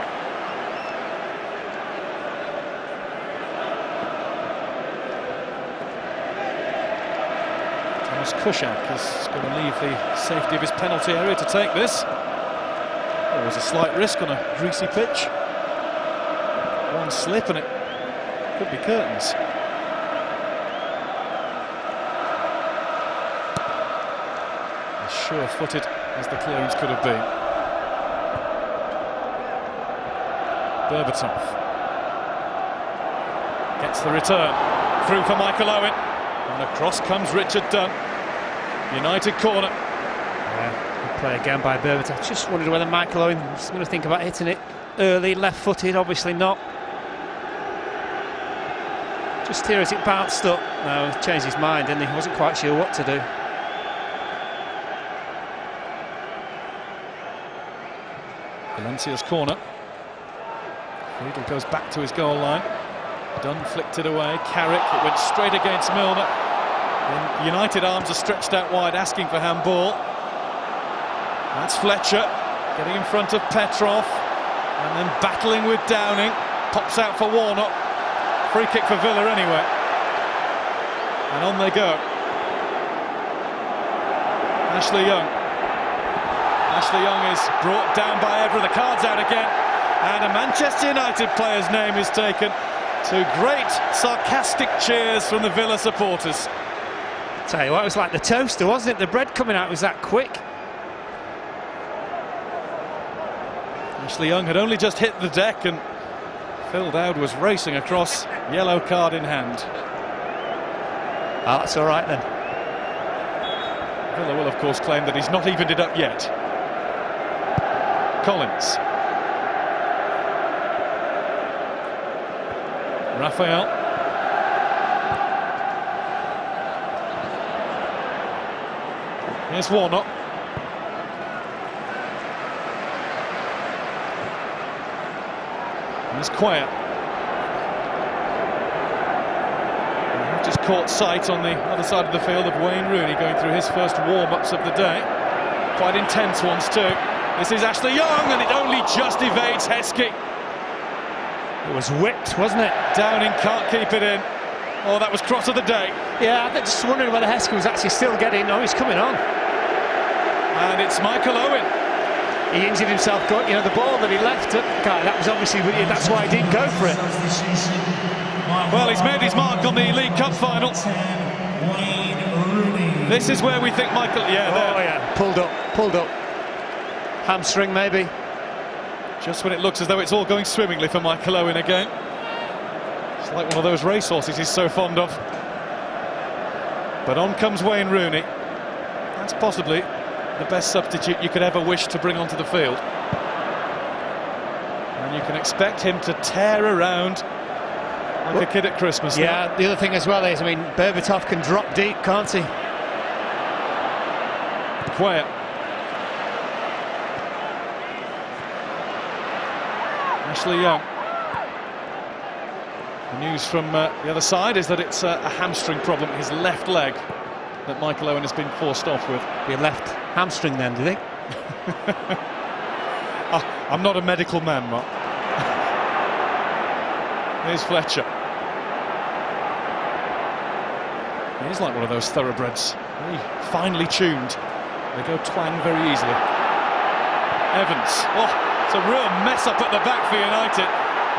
Thomas Kuszak is going to leave the safety of his penalty area to take this. There was a slight risk on a greasy pitch. One slip and it could be curtains. As sure-footed as the clearance could have been. Berbatov gets the return. Through for Michael Owen. And across comes Richard Dunn. United corner. Yeah, good play again by Berbatov. Just wondered whether Michael Owen was going to think about hitting it early, left-footed, obviously not. Just here as it bounced up. No, he changed his mind, didn't he? He wasn't quite sure what to do. Valencia's corner. Friedel goes back to his goal line. Dunn flicked it away. Carrick, it went straight against Milner. Then United arms are stretched out wide, asking for handball. That's Fletcher getting in front of Petrov, and then battling with Downing. Pops out for Warnock. Free kick for Villa anyway. And on they go. Ashley Young. Ashley Young is brought down by Evra. The card's out again. And a Manchester United player's name is taken. To great sarcastic cheers from the Villa supporters. Tell you what, it was like the toaster, wasn't it? The bread coming out was that quick. Ashley Young had only just hit the deck and Phil Dowd was racing across, yellow card in hand. Oh, that's all right then. Villa will of course claim that he's not evened it up yet. Collins. Raphael. Here's Warnock. Here's Quayer. I've just caught sight on the other side of the field of Wayne Rooney going through his first warm-ups of the day. Quite intense ones too. This is Ashley Young and it only just evades Heskey. It was whipped, wasn't it? Downing can't keep it in. Oh, that was cross of the day. Yeah, I'm just wondering whether Heskey was actually still getting. No, he's coming on. And it's Michael Owen. He injured himself, you know, the ball that he left. That was obviously, that's why he didn't go for it. Well, he's made his mark on the League Cup final. This is where we think Michael... Yeah, there. Oh, yeah, pulled up. Hamstring, maybe. Just when it looks as though it's all going swimmingly for Michael Owen again. It's like one of those racehorses he's so fond of. But on comes Wayne Rooney. That's possibly the best substitute you could ever wish to bring onto the field. And you can expect him to tear around like a kid at Christmas. Yeah, now. the other thing as well is, I mean, Berbatov can drop deep, can't he? Quayer. Ashley Young. The news from the other side is that it's a hamstring problem, his left leg, that Michael Owen has been forced off with. Be a left hamstring then, do you think? I'm not a medical man, Mark. Here's Fletcher. He is like one of those thoroughbreds, very finely tuned. They go twang very easily. Evans. Oh, it's a real mess up at the back for United.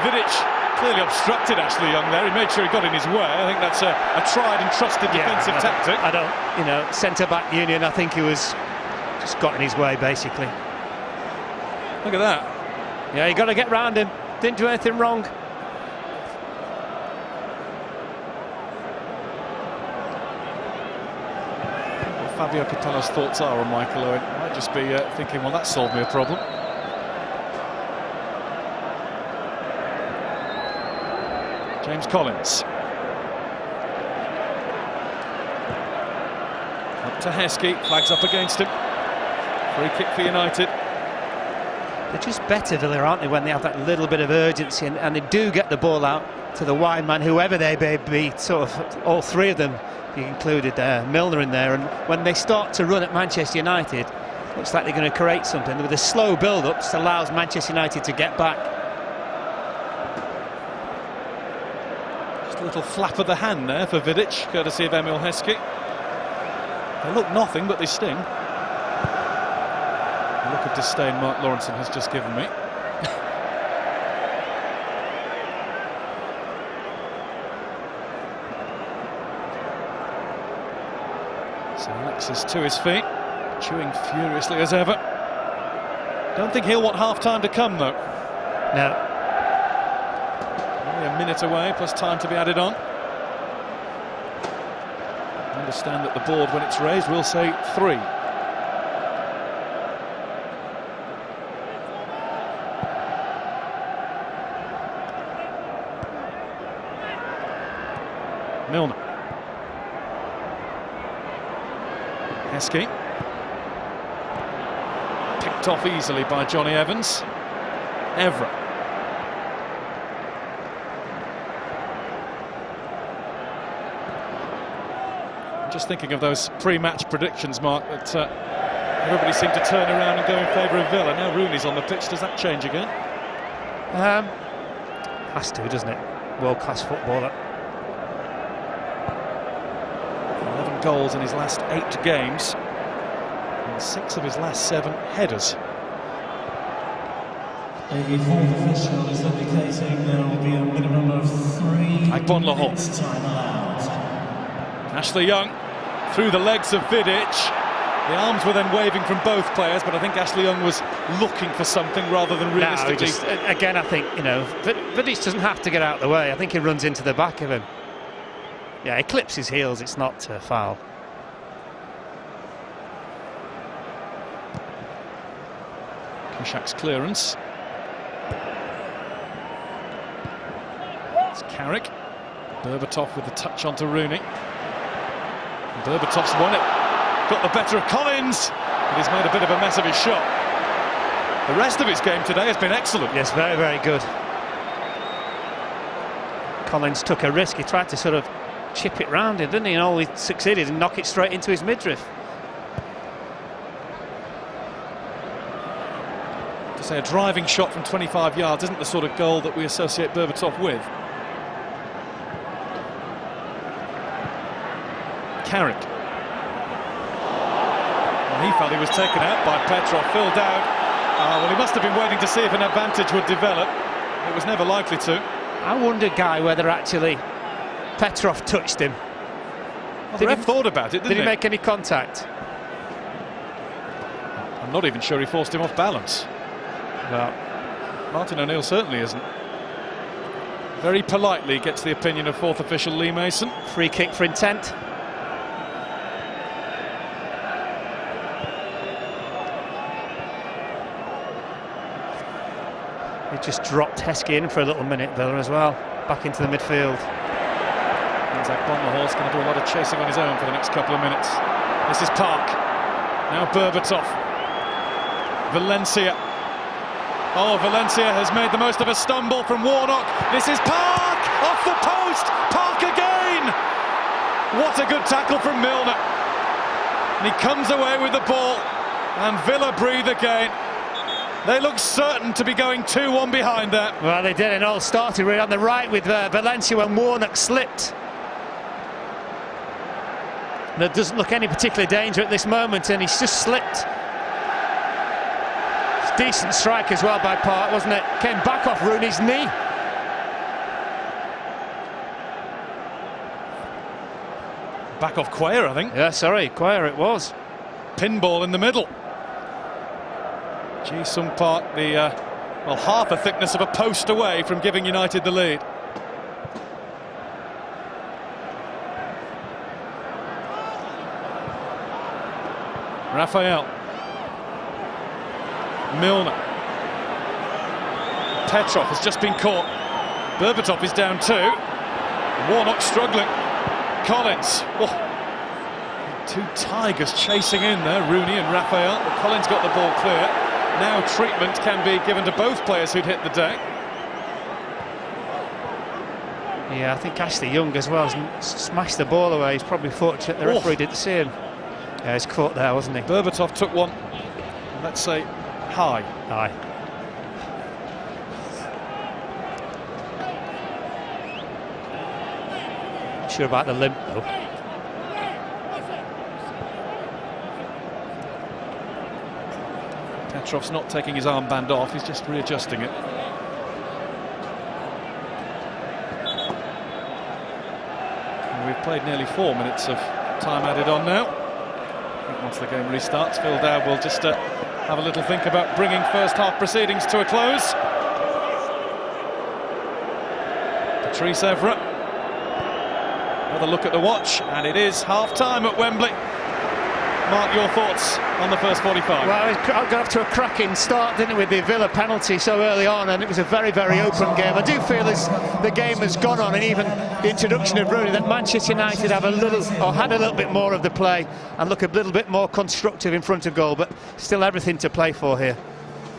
Vidic clearly obstructed Ashley Young there. He made sure he got in his way. I think that's a tried and trusted defensive tactic. I don't, you know, centre-back Union, I think he was just got in his way, basically. Look at that. Yeah, you got to get round him. Didn't do anything wrong. Fabio Capello's thoughts are on Michael Owen. Might just be thinking, well, that solved me a problem. James Collins. Up to Heskey, flags up against him. Free kick for United. They're just better, Villa, aren't they, when they have that little bit of urgency and they do get the ball out to the wide man, whoever they may be, sort of all three of them. You included Milner in there, and when they start to run at Manchester United, looks like they're going to create something. With a slow build-up, just allows Manchester United to get back. Just a little flap of the hand there for Vidic, courtesy of Emil Heskey. They look nothing, but they sting. The look of disdain Mark Lawrenson has just given me. So Alexis to his feet, chewing furiously as ever. Don't think he'll want half-time to come, though. No. Only a minute away, plus time to be added on. I understand that the board, when it's raised, will say 3. Milner. Heskey. Picked off easily by Johnny Evans. Evra. I'm just thinking of those pre-match predictions, Mark, that everybody seemed to turn around and go in favour of Villa. Now Rooney's on the pitch. Does that change again? Has to, doesn't it? World-class footballer. 11 goals in his last 8 games, and 6 of his last 7 headers. The fourth official is indicating there will be a minimum of 3 minutes time allowed. Ashley Young through the legs of Vidic. The arms were then waving from both players, but I think Ashley Young was looking for something rather than realistically. No, again, I think, you know, Vidic doesn't have to get out of the way. I think he runs into the back of him. Yeah, he clips his heels, it's not a foul. Kuszak's clearance. It's Carrick. Berbatov with the touch onto Rooney. And Berbatov's won it. Got the better of Collins, but he's made a bit of a mess of his shot. The rest of his game today has been excellent. Yes, very, very good. Collins took a risk. He tried to sort of chip it round it, didn't he? And all he succeeded and knock it straight into his midriff. To say a driving shot from 25 yards isn't the sort of goal that we associate Berbatov with. Carrick. Well, he felt he was taken out by Petrov, filled out. Well, he must have been waiting to see if an advantage would develop. It was never likely to. I wonder, Guy, whether actually Petrov touched him. Well, the ref thought about it, didn't he? Did he make any contact? I'm not even sure he forced him off balance. Well, Martin O'Neill certainly isn't. Very politely gets the opinion of fourth official Lee Mason. Free kick for intent. He just dropped Heskey in for a little minute, Villa, as well. Back into the midfield. Looks like Bonmahor's going to do a lot of chasing on his own for the next couple of minutes. This is Park. Now Berbatov. Valencia. Oh, Valencia has made the most of a stumble from Warnock. This is Park! Off the post! Park again! What a good tackle from Milner. And he comes away with the ball. And Villa breathe again. They look certain to be going 2-1 behind there. Well, they did. It all started really on the right with Valencia when Warnock slipped. There doesn't look any particular danger at this moment, and he's just slipped. Decent strike as well by Park, wasn't it? Came back off Rooney's knee. Back off Cuellar, I think. Yeah, sorry, Cuellar it was. Pinball in the middle. Ji-sung Park, the well, half the thickness of a post away from giving United the lead. Raphael. Milner. Petrov has just been caught. Berbatov is down 2. Warnock struggling. Collins. Oh. 2 tigers chasing in there, Rooney and Raphael. But Collins got the ball clear. now treatment can be given to both players who'd hit the deck. Yeah, I think Ashley Young as well has smashed the ball away. He's probably fortunate the referee didn't see him. Yeah, he's caught there, wasn't he? Berbatov took one, let's say, high. Aye. Not sure about the limp though. Petrov's not taking his armband off, he's just readjusting it. And we've played nearly 4 minutes of time added on now. I think once the game restarts, Phil Dowd will just have a little think about bringing first half proceedings to a close. Patrice Evra. Another look at the watch, and it is half-time at Wembley. Mark, your thoughts on the first 45? Well, it got off to a cracking start, didn't it, with the Villa penalty so early on, and it was a very, very open game. I do feel as the game has gone on, and even the introduction of Rooney, that Manchester United have a little, or had a little bit more of the play and look a little bit more constructive in front of goal, but still everything to play for here.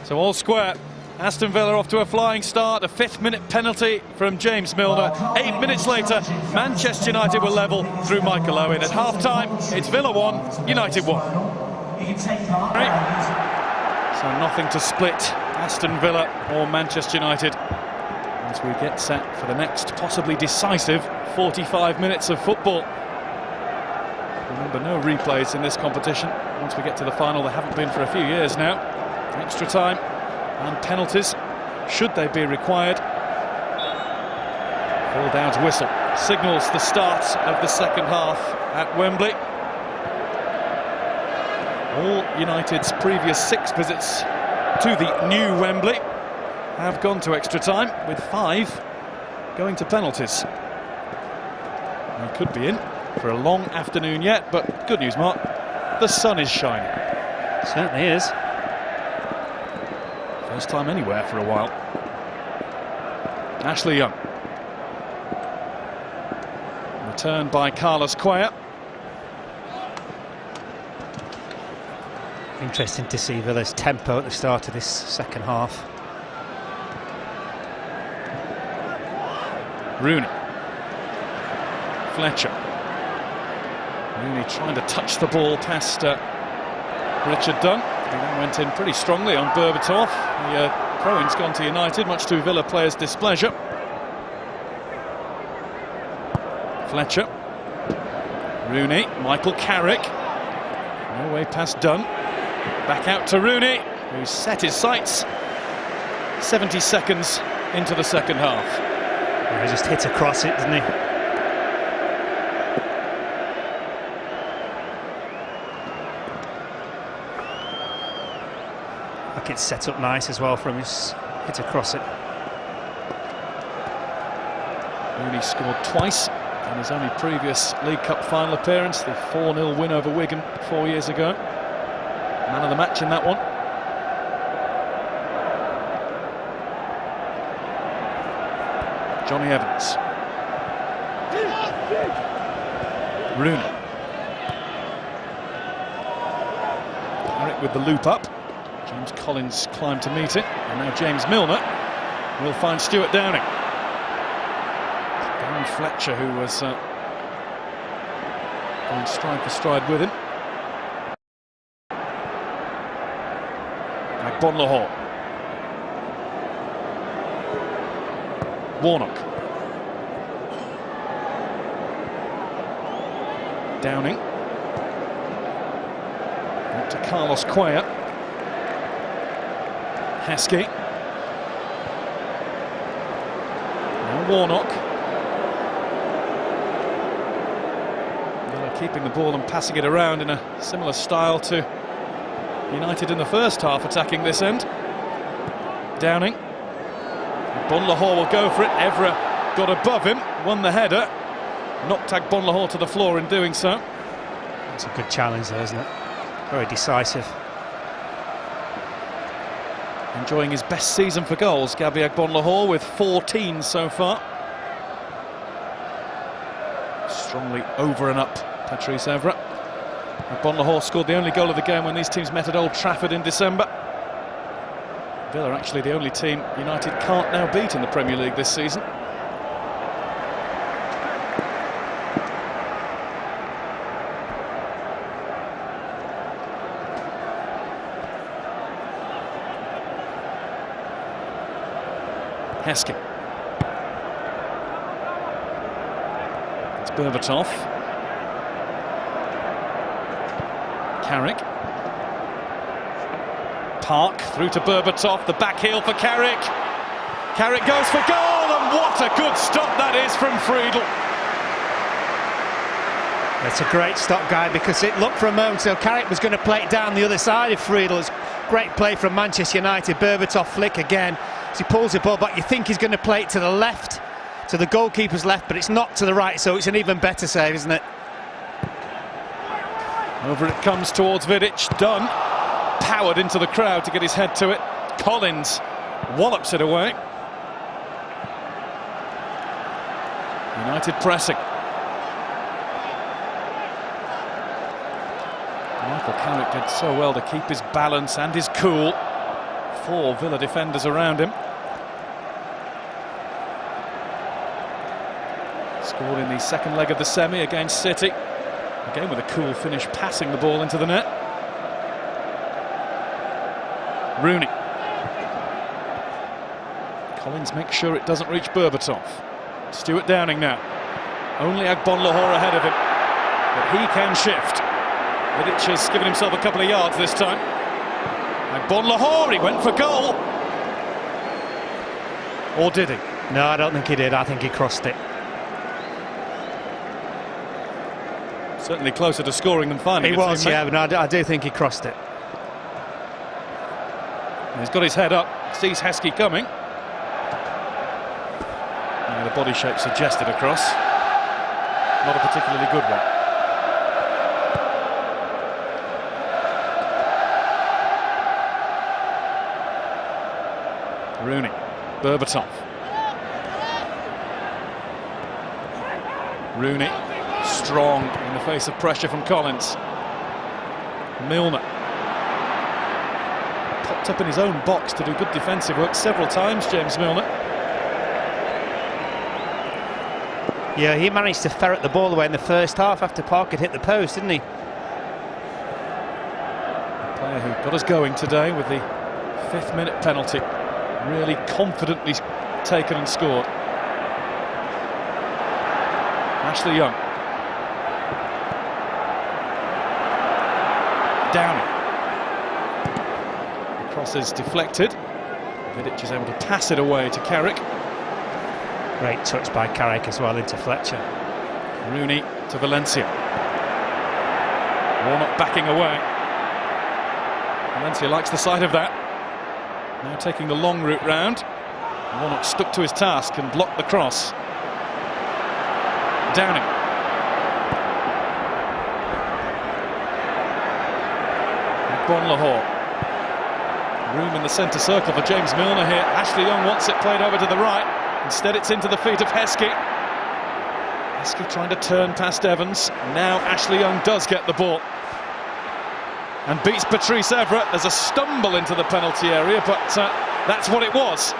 So all square. Aston Villa off to a flying start, a 5th-minute penalty from James Milner. 8 minutes later, Manchester United were level through Michael Owen. At half-time, it's Villa 1, United 1. So nothing to split Aston Villa or Manchester United as we get set for the next possibly decisive 45 minutes of football. Remember, no replays in this competition. Once we get to the final, there haven't been for a few years now. Extra time and penalties, should they be required. Phil Dowd's whistle signals the start of the second half at Wembley. All United's previous 6 visits to the new Wembley have gone to extra time, with 5 going to penalties. They could be in for a long afternoon yet, but good news, Mark, the sun is shining. Certainly is. First time anywhere for a while. Ashley Young. Returned by Carlos Cuellar. Interesting to see Villa's tempo at the start of this second half. Rooney. Fletcher. Rooney trying to touch the ball past Richard Dunn. He then went in pretty strongly on Berbatov. The throw-in's gone to United, much to Villa players' displeasure. Fletcher. Rooney. Michael Carrick. No way past Dunn. Back out to Rooney, who's set his sights. 70 seconds into the second half. Yeah, he just hit across it, didn't he? It's set up nice as well from his hit across it. Rooney scored twice in his only previous League Cup final appearance, the 4-0 win over Wigan 4 years ago. Man of the match in that one. Johnny Evans. Rooney. Carrick with the loop up. James Collins climbed to meet it, and now James Milner will find Stuart Downing. Darren Fletcher, who was going stride for stride with him. Agbonlahor. Warnock. Downing. Out to Carlos Cuellar. Heskey. Now Warnock. They're keeping the ball and passing it around in a similar style to United in the first half, attacking this end. Downing. Agbonlahor will go for it. Evra got above him, won the header. Knocked Agbonlahor to the floor in doing so. It's a good challenge there, isn't it? Very decisive. Enjoying his best season for goals, Gabby Agbonlahor, with 14 so far. Strongly over and up, Patrice Evra. Agbonlahor scored the only goal of the game when these teams met at Old Trafford in December. Villa are actually the only team United can't now beat in the Premier League this season. Heskey. It's Berbatov. Carrick. Park through to Berbatov, the back heel for Carrick. Carrick goes for goal, and what a good stop that is from Friedel. It's a great stop, Guy, because it looked for a moment so Carrick was going to play it down the other side of Friedel. It's great play from Manchester United. Berbatov flick again as he pulls the ball back. You think he's going to play it to the left, to the goalkeeper's left, but it's not to the right, so it's an even better save, isn't it? Over it comes towards Vidic. Dunn powered into the crowd to get his head to it. Collins wallops it away. United pressing. Michael Carrick did so well to keep his balance and his cool. 4 Villa defenders around him. Scored in the second leg of the semi against City. Again with a cool finish, passing the ball into the net. Rooney. Collins makes sure it doesn't reach Berbatov. Stuart Downing now. Only Agbonlahor ahead of him, but he can shift. Vidic has given himself a couple of yards this time. Agbonlahor, he went for goal. Or did he? No, I don't think he did. I think he crossed it. Certainly closer to scoring than finding it. He was, yeah, but no, I do think he crossed it. He's got his head up, sees Heskey coming. The body shape suggested a cross. Not a particularly good one. Rooney, Berbatov. Rooney, strong in the face of pressure from Collins. Milner. Popped up in his own box to do good defensive work several times, James Milner. Yeah, he managed to ferret the ball away in the first half after Park had hit the post, didn't he? A player who got us going today with the 5th minute penalty. Really confidently taken and scored. Ashley Young. Downing. The cross is deflected. Vidic is able to pass it away to Carrick. Great touch by Carrick as well into Fletcher. Rooney to Valencia. Warnock backing away. Valencia likes the sight of that. Now taking the long route round. Warnock stuck to his task and blocked the cross. Downing. Agbonlahor. Room in the centre circle for James Milner here. Ashley Young wants it played over to the right. Instead it's into the feet of Heskey. Heskey trying to turn past Evans. Now Ashley Young does get the ball and beats Patrice Evra. There's a stumble into the penalty area, but that's what it was.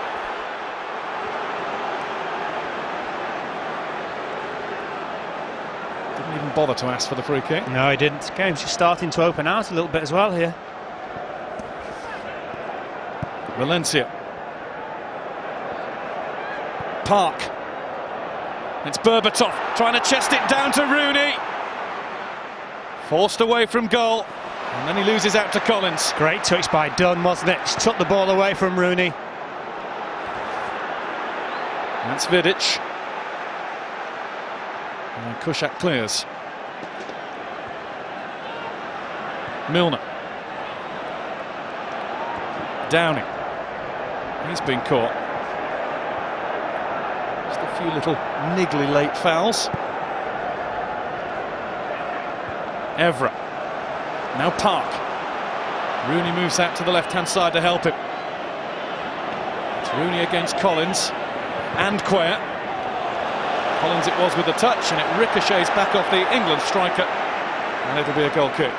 Didn't even bother to ask for the free kick. No, he didn't. The game's just starting to open out a little bit as well here. Valencia. Park. It's Berbatov trying to chest it down to Rooney. Forced away from goal. And then he loses out to Collins. Great touch by Dunn, wasn't it? Just took the ball away from Rooney. That's Vidic. And Kuszak clears. Milner. Downing. He's been caught. Just a few little niggly late fouls. Evra. Now Park. Rooney moves out to the left-hand side to help him. It's Rooney against Collins and Quer. Collins it was with the touch, and it ricochets back off the England striker, and it'll be a goal kick.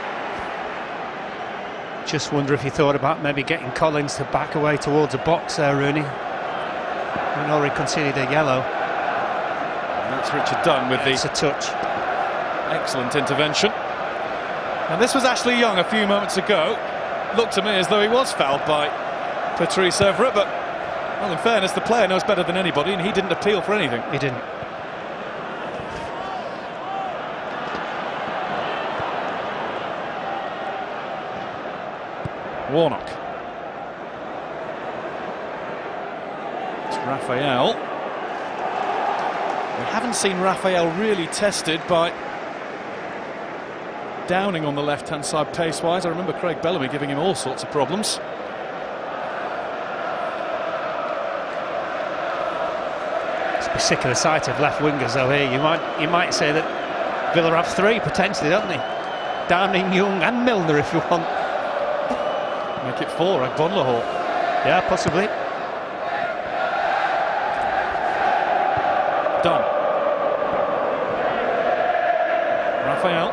Just wonder if he thought about maybe getting Collins to back away towards a box there, Rooney. And already conceded a yellow. And that's Richard Dunn with It's a touch. excellent intervention. And this was Ashley Young a few moments ago. Looked to me as though he was fouled by Patrice Evra, but, well, in fairness, the player knows better than anybody, and he didn't appeal for anything. He didn't. Warnock. It's Raphael. We haven't seen Raphael really tested by Downing on the left-hand side pace-wise. I remember Craig Bellamy giving him all sorts of problems. It's a sick of the sight of left wingers though here. You might say that Villa have three potentially, don't they? Downing, Young and Milner if you want. Make it four, Agbonlahor. Yeah, possibly. Done. Raphael.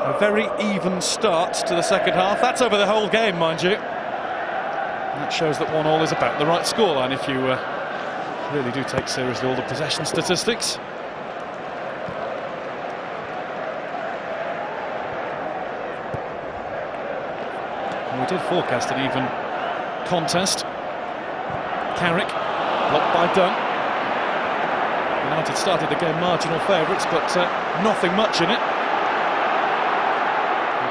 A very even start to the second half. That's over the whole game, mind you. And that shows that 1-1 is about the right scoreline if you really do take seriously all the possession statistics. And we did forecast an even contest. Carrick, blocked by Dunn. United started the game marginal favourites, but nothing much in it.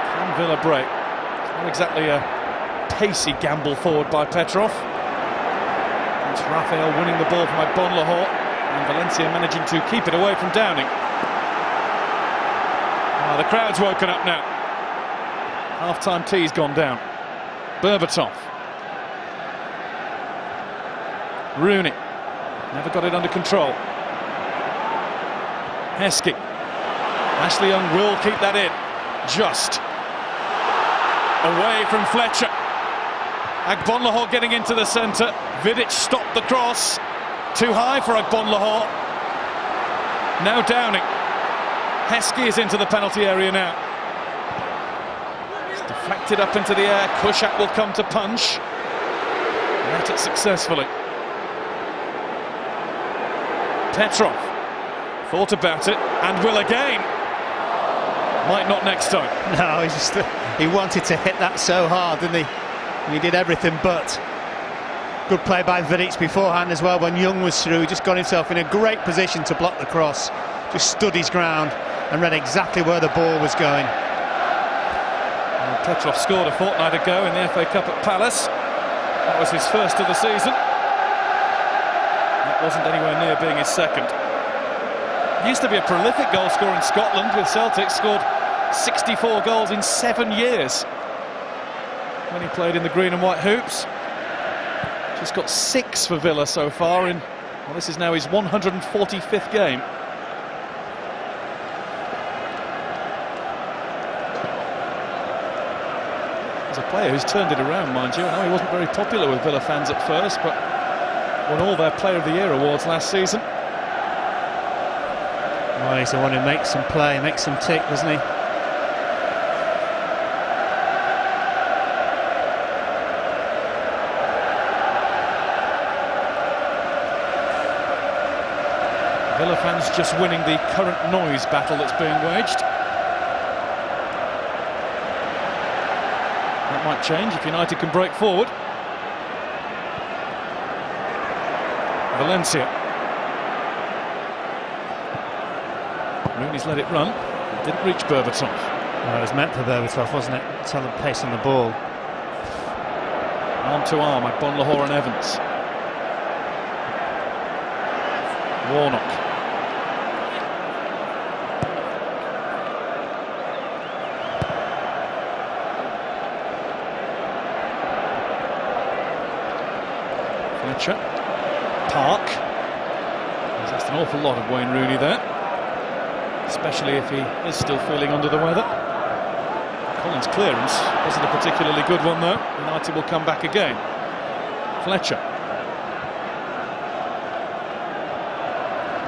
Can Villa break? It's not exactly a pacey gamble forward by Petrov. It's Raphael winning the ball from Agbonlahor, and Valencia managing to keep it away from Downing. The crowd's woken up now. Half-time tea's gone down. Berbatov. Rooney. Never got it under control. Heskey. Ashley Young will keep that in. Just. Away from Fletcher. Agbonlahor getting into the centre. Vidic stopped the cross. Too high for Agbonlahor. Now Downing. Heskey is into the penalty area now. It's deflected up into the air. Kushak will come to punch. Met it successfully. Petrov thought about it and will again. Might not next time. No, he wanted to hit that so hard, didn't he? And he did everything but. Good play by Vidic beforehand as well when Young was through. He just got himself in a great position to block the cross. Just stood his ground and read exactly where the ball was going. And Petrov scored a fortnight ago in the FA Cup at Palace. That was his first of the season. That wasn't anywhere near being his second. He used to be a prolific goal scorer in Scotland with Celtic, scored 64 goals in 7 years when he played in the green and white hoops. Just got 6 for Villa so far in, well, this is now his 145th game. He's a player who's turned it around, mind you. I know he wasn't very popular with Villa fans at first, but won all their Player of the Year awards last season. Well, he's the one who makes them play, makes them tick, doesn't he? Villa fans just winning the current noise battle that's being waged. That might change if United can break forward. Valencia. Rooney's let it run. It didn't reach Berbatov. Well, it was meant for Berbatov, wasn't it? Tell them pace on the ball. Arm to arm, Agbonlahor and Evans. Warnock. Fletcher. Park. He's asked an awful lot of Wayne Rooney there, especially if he is still feeling under the weather. Collins' clearance wasn't a particularly good one though. United will come back again. Fletcher.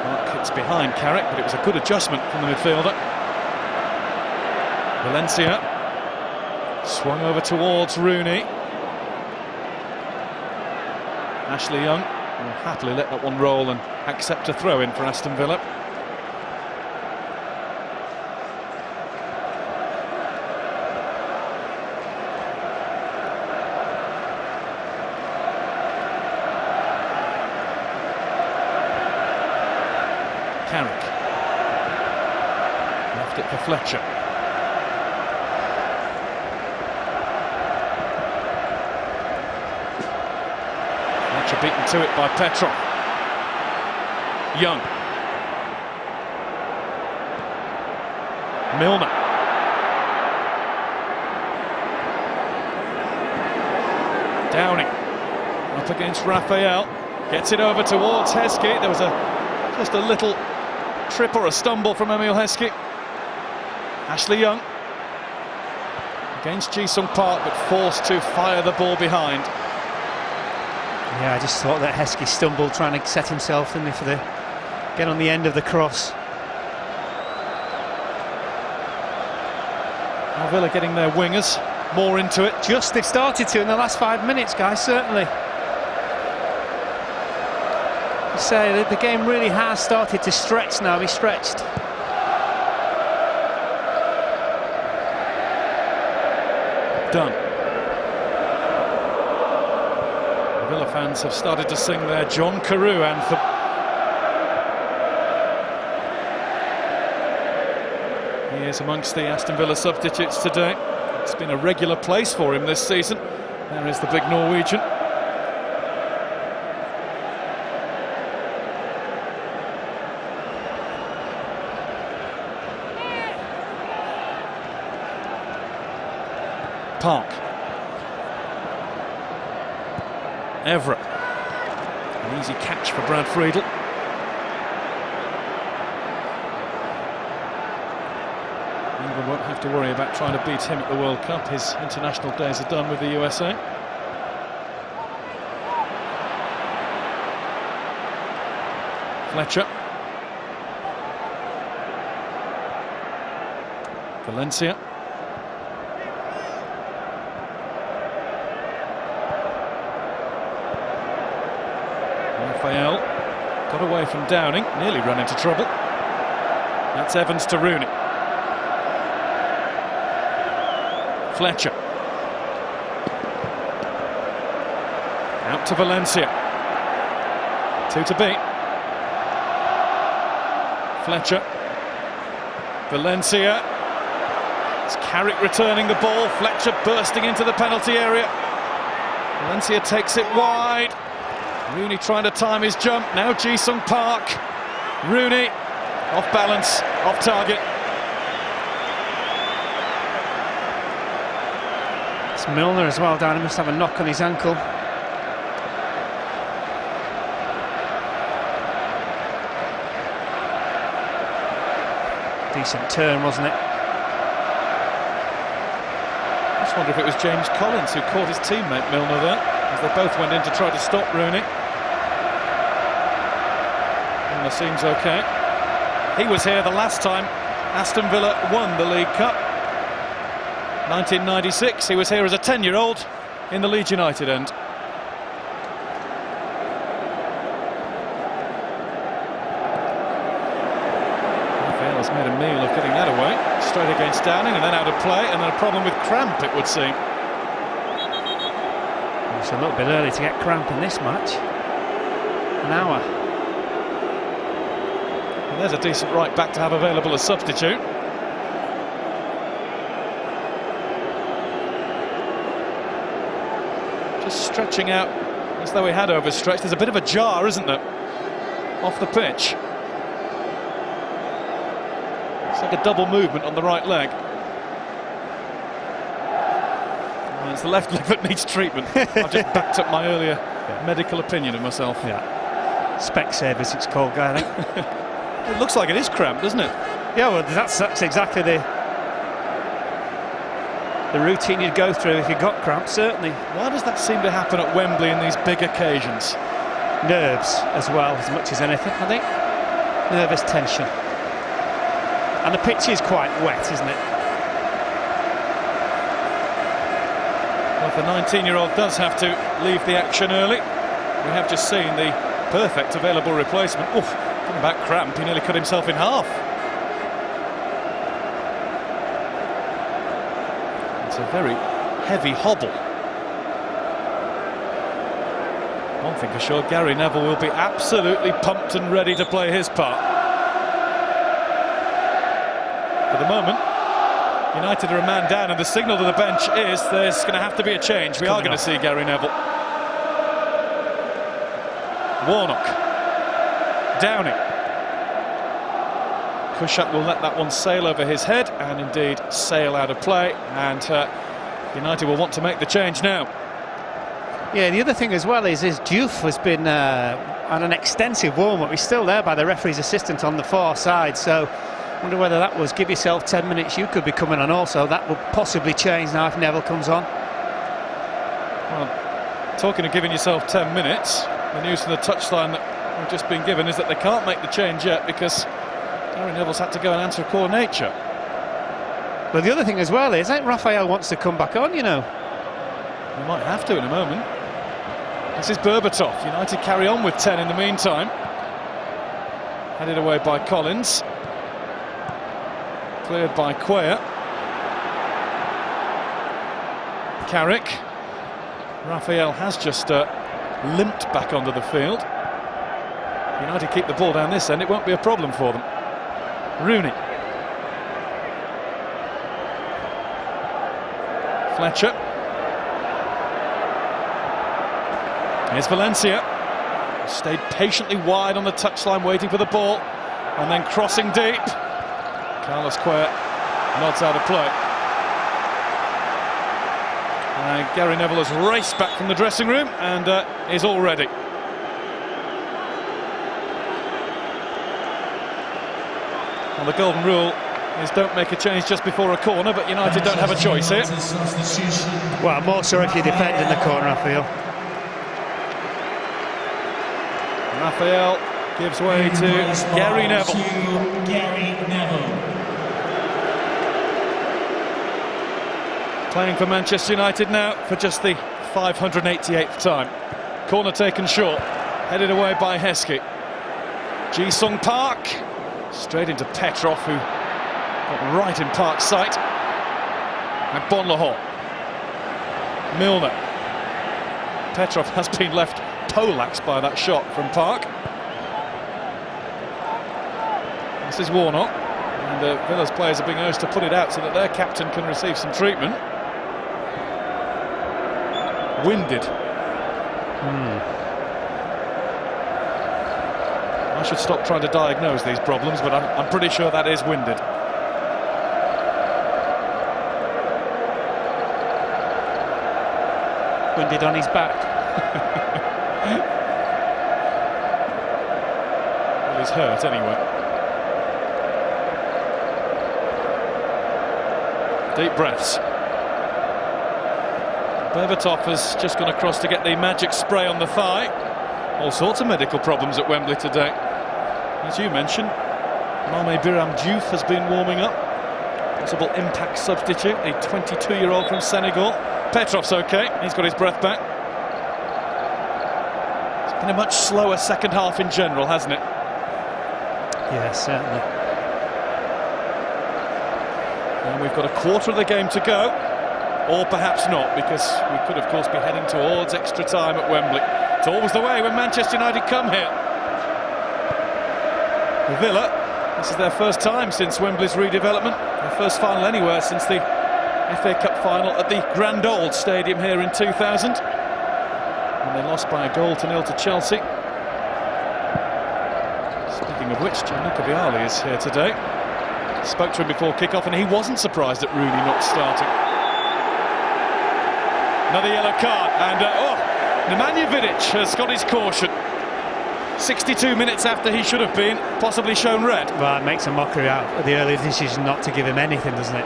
Park hits behind Carrick, but it was a good adjustment from the midfielder. Valencia swung over towards Rooney. Ashley Young will happily let that one roll and accept a throw-in for Aston Villa. Carrick left it for Fletcher. Fletcher beaten to it by Petrov. Young. Milner. Downing up against Raphael. Gets it over towards Heskey. There was just a little trip or a stumble from Emile Heskey. Ashley Young against Ji-sung Park, but forced to fire the ball behind. Yeah, I just thought that Heskey stumbled trying to set himself in for the get on the end of the cross. Now Villa getting their wingers more into it. Just they've started to in the last 5 minutes, guys, certainly. So the game really has started to stretch now, be stretched. Done. The Villa fans have started to sing their John Carew anthem. He is amongst the Aston Villa substitutes today. It's been a regular place for him this season. There is the big Norwegian. Park. Everett. An easy catch for Brad Friedel. England won't have to worry about trying to beat him at the World Cup. His international days are done with the USA. Fletcher. Valencia. Raphael got away from Downing, nearly run into trouble. That's Evans to Rooney. Fletcher. Out to Valencia. 2 to beat. Fletcher. Valencia. It's Carrick returning the ball. Fletcher bursting into the penalty area. Valencia takes it wide. Rooney trying to time his jump. Now Ji-sung Park. Rooney off balance, off target. It's Milner as well down. He must have a knock on his ankle. Decent turn, wasn't it? I just wonder if it was James Collins who caught his teammate Milner there, as they both went in to try to stop Rooney. Milner seems okay. He was here the last time Aston Villa won the League Cup. 1996, he was here as a 10-year-old in the Leeds United end. Raphael's made a meal of getting that away. Straight against Downing and then out of play, and then a problem with cramp, it would seem. It's a little bit early to get cramp in this match. An hour. And there's a decent right back to have available as substitute. Just stretching out as though he had overstretched. There's a bit of a jar, isn't there, off the pitch. It's like a double movement on the right leg. Well, it's the left leg that needs treatment. I've just backed up my earlier medical opinion of myself. Yeah. Specsavers, it's called, I think. It looks like it is cramped, doesn't it? Yeah, well, that's exactly the routine you'd go through if you got cramp, certainly. Why does that seem to happen at Wembley in these big occasions? Nerves as well, as much as anything, I think. Nervous tension. And the pitch is quite wet, isn't it? Well, if the 19-year-old does have to leave the action early, we have just seen the perfect available replacement. Oof, talking about cramp, he nearly cut himself in half. It's a very heavy hobble. One thing for sure, Gary Neville will be absolutely pumped and ready to play his part. For the moment, United are a man down, and the signal to the bench is there's going to have to be a change. We are going to see Gary Neville. Warnock. Downing. Kushak will let that one sail over his head and indeed sail out of play, and United will want to make the change now. Yeah, the other thing as well is Diouf has been on an extensive warm-up. He's still there by the referee's assistant on the far side, so I wonder whether that was give yourself 10 minutes, you could be coming on also. That will possibly change now if Neville comes on. Well, talking of giving yourself 10 minutes, the news from the touchline that we've just been given is that they can't make the change yet because Gary Neville's had to go and answer a call of nature. But the other thing as well is, I think Raphael wants to come back on, you know. He might have to in a moment. This is Berbatov. United carry on with 10 in the meantime. Headed away by Collins. Cleared by Cuellar. Carrick. Raphael has just limped back onto the field. United keep the ball down this end, it won't be a problem for them. Rooney. Fletcher. Here's Valencia. Stayed patiently wide on the touchline, waiting for the ball, and then crossing deep. Carlos Cuellar nods out of play. And Gary Neville has raced back from the dressing room and is all ready. Well, the golden rule is don't make a change just before a corner, but United don't have a choice here. Well, more so if you defend in the corner, I feel. Raphael gives way to Gary Neville. Playing for Manchester United now for just the 588th time. Corner taken short, headed away by Heskey. Ji-sung Park, straight into Petrov, who got right in Park's sight. And Bonlahor. Milner. Petrov has been left poleaxed by that shot from Park. This is Warnock, and Villa's players are being urged to put it out so that their captain can receive some treatment. Winded. I should stop trying to diagnose these problems, but I'm pretty sure that is winded. Winded on his back. Well, he's hurt anyway. Deep breaths. Berbatov has just gone across to get the magic spray on the thigh. All sorts of medical problems at Wembley today. As you mentioned, Mame Biram Diouf has been warming up. Possible impact substitute, a 22-year-old from Senegal. Petrov's okay, he's got his breath back. It's been a much slower second half in general, hasn't it? Yes, certainly. And we've got a quarter of the game to go, or perhaps not, because we could of course be heading towards extra time at Wembley. It's always the way when Manchester United come here. Villa, this is their first time since Wembley's redevelopment, their first final anywhere since the FA Cup final at the Grand Old Stadium here in 2000. And they lost by a goal to nil to Chelsea. Speaking of which, Gianluca Vialli is here today. Spoke to him before kick-off and he wasn't surprised at Rooney not starting. Another yellow card, and Nemanja Vidic has got his caution. 62 minutes after he should have been possibly shown red. Well, it makes a mockery out of the early decision not to give him anything, doesn't it?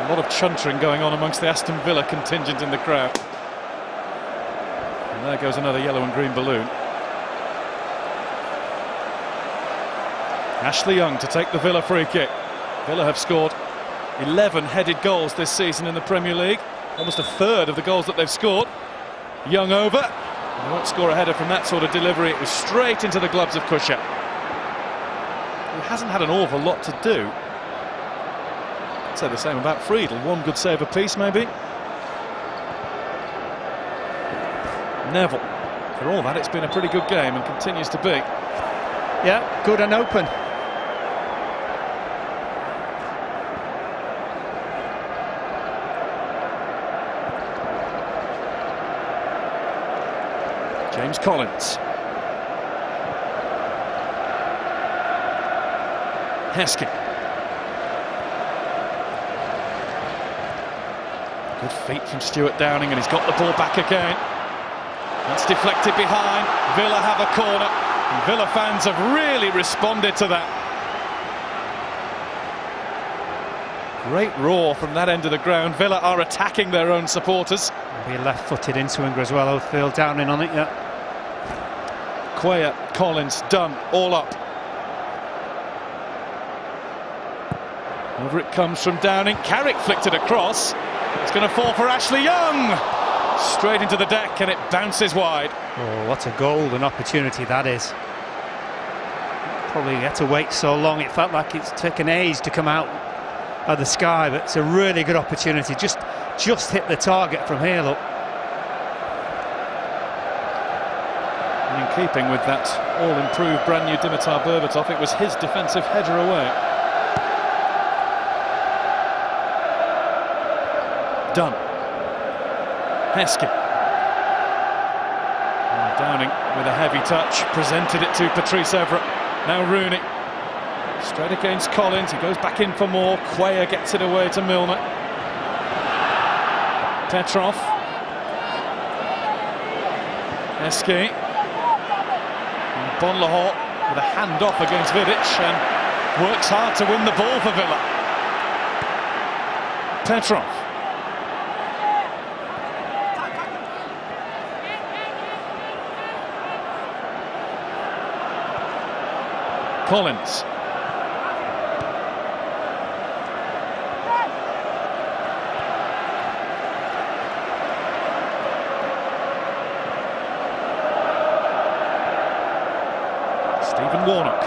A lot of chuntering going on amongst the Aston Villa contingent in the crowd. And there goes another yellow and green balloon. Ashley Young to take the Villa free kick. Villa have scored 11 headed goals this season in the Premier League, almost a third of the goals that they've scored. Young over. They won't score a header from that sort of delivery. It was straight into the gloves of Kusha. He hasn't had an awful lot to do. I'd say the same about Friedel. One good save apiece, maybe. Neville. For all that, it's been a pretty good game and continues to be. Yeah, good and open. James Collins. Heskey. Good feet from Stuart Downing, and he's got the ball back again. That's deflected behind. Villa have a corner, and Villa fans have really responded to that. Great roar from that end of the ground. Villa are attacking their own supporters. Be left-footed in-swinger as well. Oathfield Downing on it, yeah. Cuellar, Collins, Dunn, all up. Over it comes from Downing. Carrick flicked it across. It's going to fall for Ashley Young. Straight into the deck, and it bounces wide. Oh, what a golden opportunity that is. Probably had to wait so long. It felt like it's taken age to come out of the sky, but it's a really good opportunity. Just hit the target from here, look. And in keeping with that all-improved brand new Dimitar Berbatov, it was his defensive header away. Dunn. Heskey. Downing with a heavy touch, presented it to Patrice Evra. Now Rooney. Straight against Collins, he goes back in for more. Cuellar gets it away to Milner. Petrov. Heskey. And Bonlahor with a hand-off against Vidic and works hard to win the ball for Villa. Petrov. Collins. Stephen Warnock.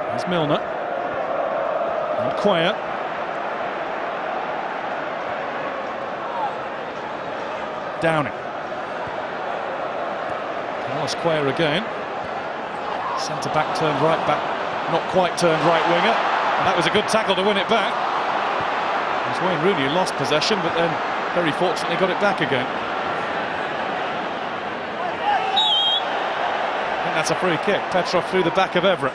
There's Milner. And Cuellar. Downing. Carlos Cuellar again. Centre back turned right back, not quite turned right winger. And that was a good tackle to win it back. It was Wayne Rooney who lost possession, but then very fortunately got it back again. I think that's a free kick. Petrov through the back of Everett.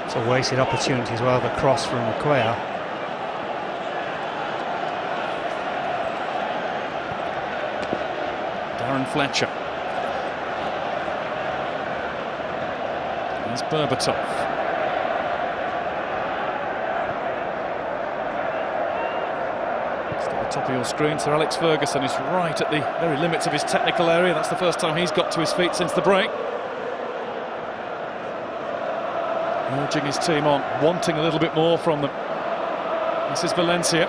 It's a wasted opportunity as well, the cross from Cuellar. Darren Fletcher. There's Berbatov. It's at the top of your screen. Sir Alex Ferguson is right at the very limits of his technical area. That's the first time he's got to his feet since the break. Urging his team on, wanting a little bit more from them. This is Valencia.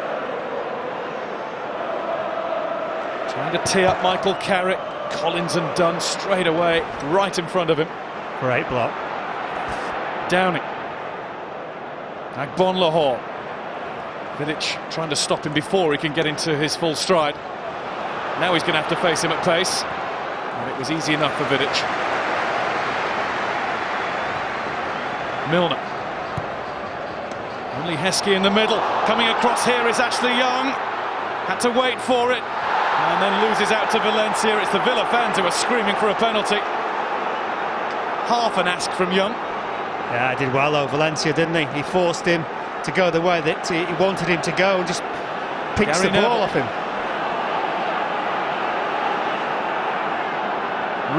Trying to tee up Michael Carrick. Collins and Dunn straight away, right in front of him. Great block. Downing. Agbonlahor. Vidic trying to stop him before he can get into his full stride. Now he's going to have to face him at pace. And it was easy enough for Vidic. Milner. Only Heskey in the middle. Coming across here is Ashley Young. Had to wait for it. And then loses out to Valencia. It's the Villa fans who are screaming for a penalty. Half an ask from Young. Yeah, he did well though, Valencia, didn't he? He forced him to go the way that he wanted him to go and just picks the ball off him.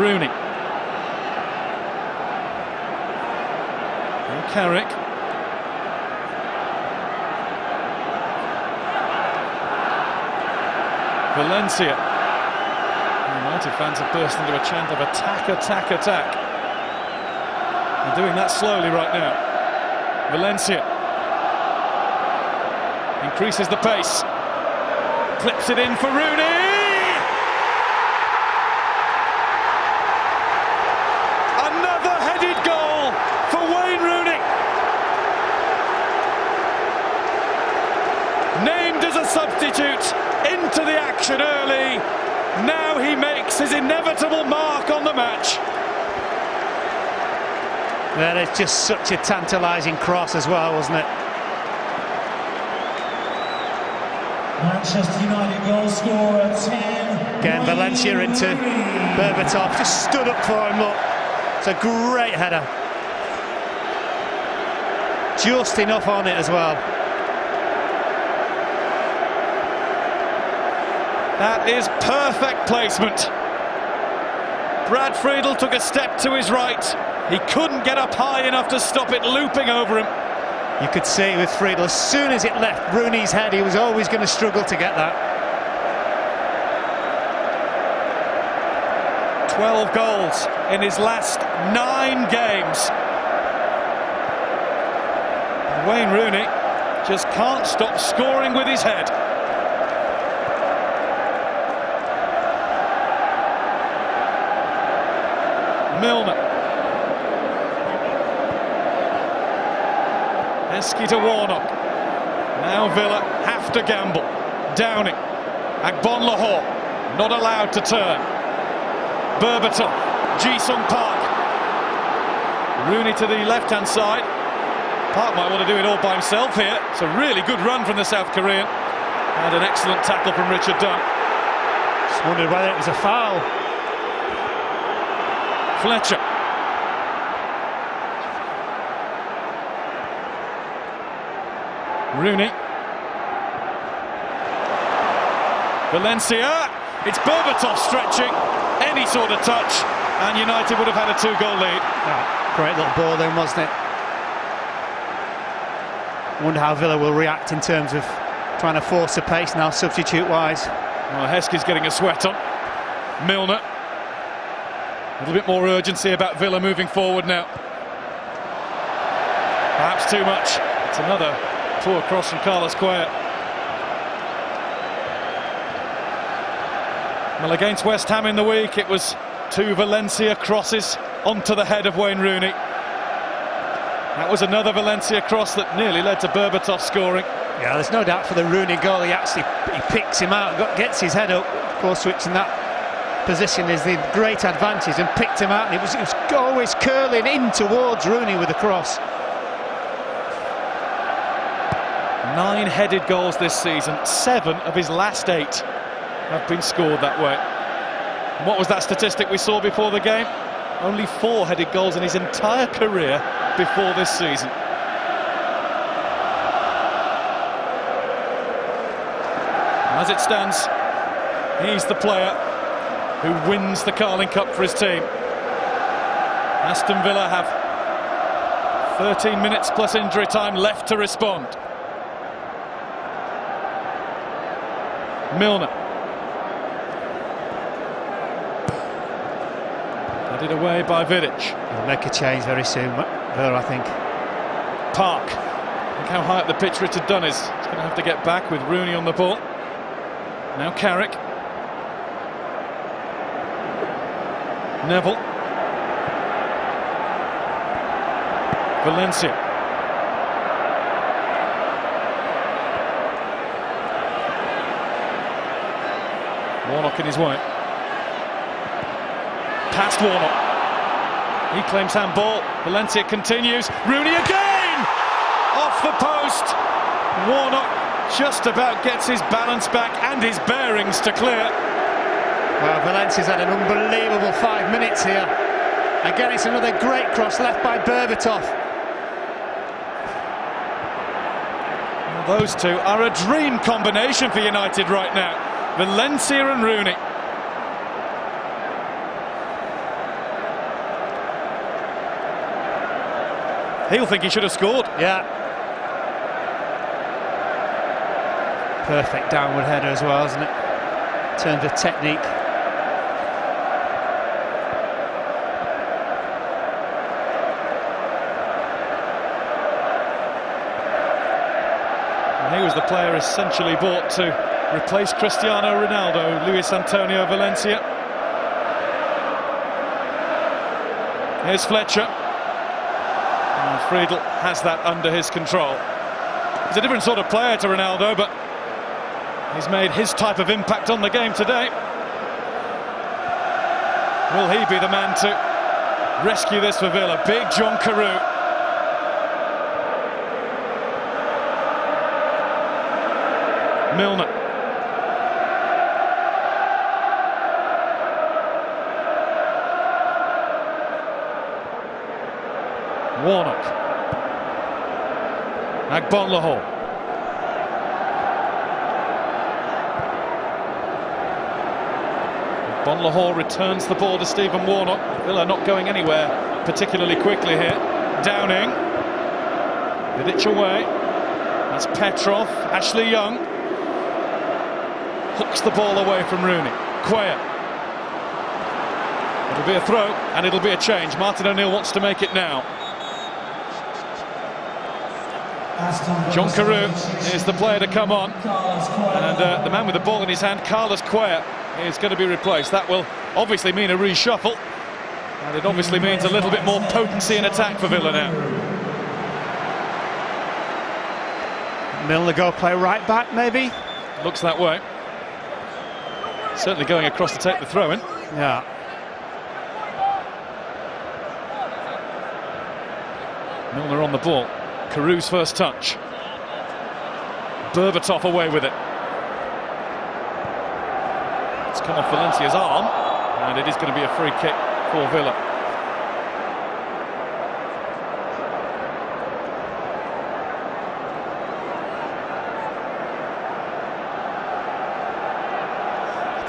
Rooney. And Carrick. Valencia. United fans have burst into a chant of attack, attack, attack. They're doing that slowly right now. Valencia increases the pace, clips it in for Rooney. Another headed goal for Wayne Rooney. Named as a substitute into the action early. Now he makes his inevitable mark on the match. That is just such a tantalising cross as well, wasn't it? Manchester United goal scorer 10. Again, Valencia into Berbatov, just stood up for him, look. It's a great header. Just enough on it as well. That is perfect placement. Brad Friedel took a step to his right. He couldn't get up high enough to stop it looping over him. You could see with Friedel, as soon as it left Rooney's head, he was always going to struggle to get that. 12 goals in his last 9 games. Wayne Rooney just can't stop scoring with his head. Milner. Heskey to Warnock. Now Villa have to gamble. Downing. Agbonlahor not allowed to turn. Berbatov. Ji-sung Park. Rooney to the left-hand side. Park might want to do it all by himself here. It's a really good run from the South Korean. And an excellent tackle from Richard Dunn. Just wondered whether it was a foul. Fletcher. Rooney. Valencia. It's Berbatov stretching. Any sort of touch, and United would have had a 2-goal lead. Oh, great little ball then, wasn't it? Wonder how Villa will react in terms of trying to force the pace now, substitute-wise. Well, Heskey's getting a sweat on. Milner. A little bit more urgency about Villa moving forward now. Perhaps too much. It's another poor cross from Carlos Cuellar. Well, against West Ham in the week, it was 2 Valencia crosses onto the head of Wayne Rooney. That was another Valencia cross that nearly led to Berbatov scoring. Yeah, there's no doubt for the Rooney goal, he picks him out, gets his head up. Of course, which in that position is the great advantage, and picked him out, and it was always curling in towards Rooney with the cross. 9 headed goals this season, 7 of his last 8 have been scored that way. And what was that statistic we saw before the game? Only 4 headed goals in his entire career before this season. As it stands, he's the player who wins the Carling Cup for his team. Aston Villa have 13 minutes plus injury time left to respond. Milner. Headed away by Vidic. He'll make a change very soon, Villa, I think. Park. Look how high up the pitch Richard Dunn is. He's going to have to get back with Rooney on the ball. Now Carrick. Neville. Valencia. Warnock in his way. Past Warnock. He claims handball. Valencia continues. Rooney again! Off the post. Warnock just about gets his balance back and his bearings to clear. Well, Valencia's had an unbelievable 5 minutes here. Again, it's another great cross left by Berbatov. Well, those two are a dream combination for United right now. Valencia and Rooney. He'll think he should have scored. Yeah. Perfect downward header as well, isn't it? In terms of technique. was the player essentially bought to replace Cristiano Ronaldo, Luis Antonio Valencia. Here's Fletcher. And Friedel has that under his control. He's a different sort of player to Ronaldo, but he's made his type of impact on the game today. Will he be the man to rescue this for Villa? Big John Carew. Milner. Warnock. Agbonlahor. Agbonlahor returns the ball to Stephen Warnock. Villa not going anywhere particularly quickly here. Downing. Vidic away. That's Petrov. Ashley Young. Hooks the ball away from Rooney. Cuellar. It'll be a throw and it'll be a change. Martin O'Neill wants to make it now. John Carew is the player to come on, and the man with the ball in his hand, Carlos Cuellar, is going to be replaced. That will obviously mean a reshuffle, and it obviously means a little bit more potency in attack for Villa now. Milner go play right back, maybe? Looks that way. Certainly going across to take the throw in. Yeah. Milner on the ball. Carew's first touch. Berbatov away with it. It's come off Valencia's arm, and it is going to be a free kick for Villa.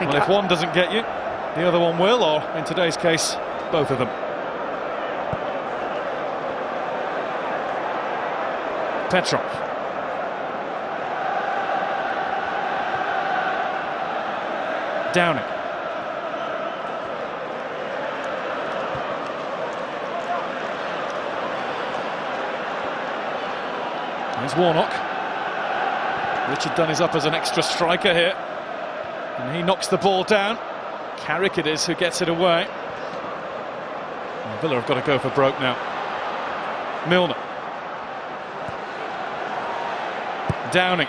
Well, if one doesn't get you, the other one will, or in today's case, both of them. Petrov. Downing. There's Warnock. Richard Dunn is up as an extra striker here. And he knocks the ball down. Carrick it is who gets it away. And Villa have got to go for broke now. Milner. Downing.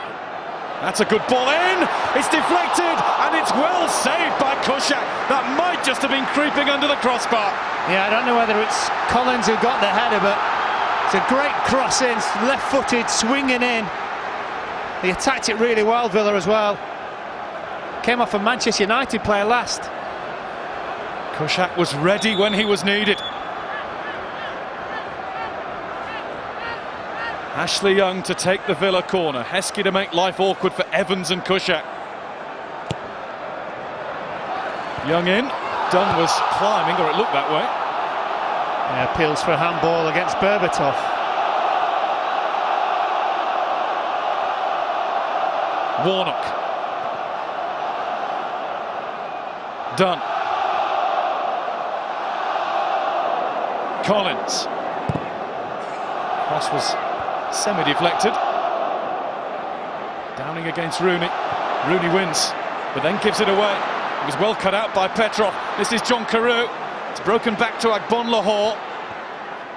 That's a good ball in. It's deflected and it's well saved by Kuszczak. That might just have been creeping under the crossbar. Yeah, I don't know whether it's Collins who got the header, but it's a great cross in, left-footed, swinging in. He attacked it really well, Villa as well. Came off a Manchester United player last. Kuszczak was ready when he was needed. Ashley Young to take the Villa corner. Heskey to make life awkward for Evans and Kuszczak. Young in. Dunn was climbing, or it looked that way. Yeah, appeals for a handball against Berbatov. Warnock. Dunn. Collins. Cross was semi-deflected. Downing against Rooney. Rooney wins, but then gives it away. It was well cut out by Petrov. This is John Carew. It's broken back to Agbonlahor.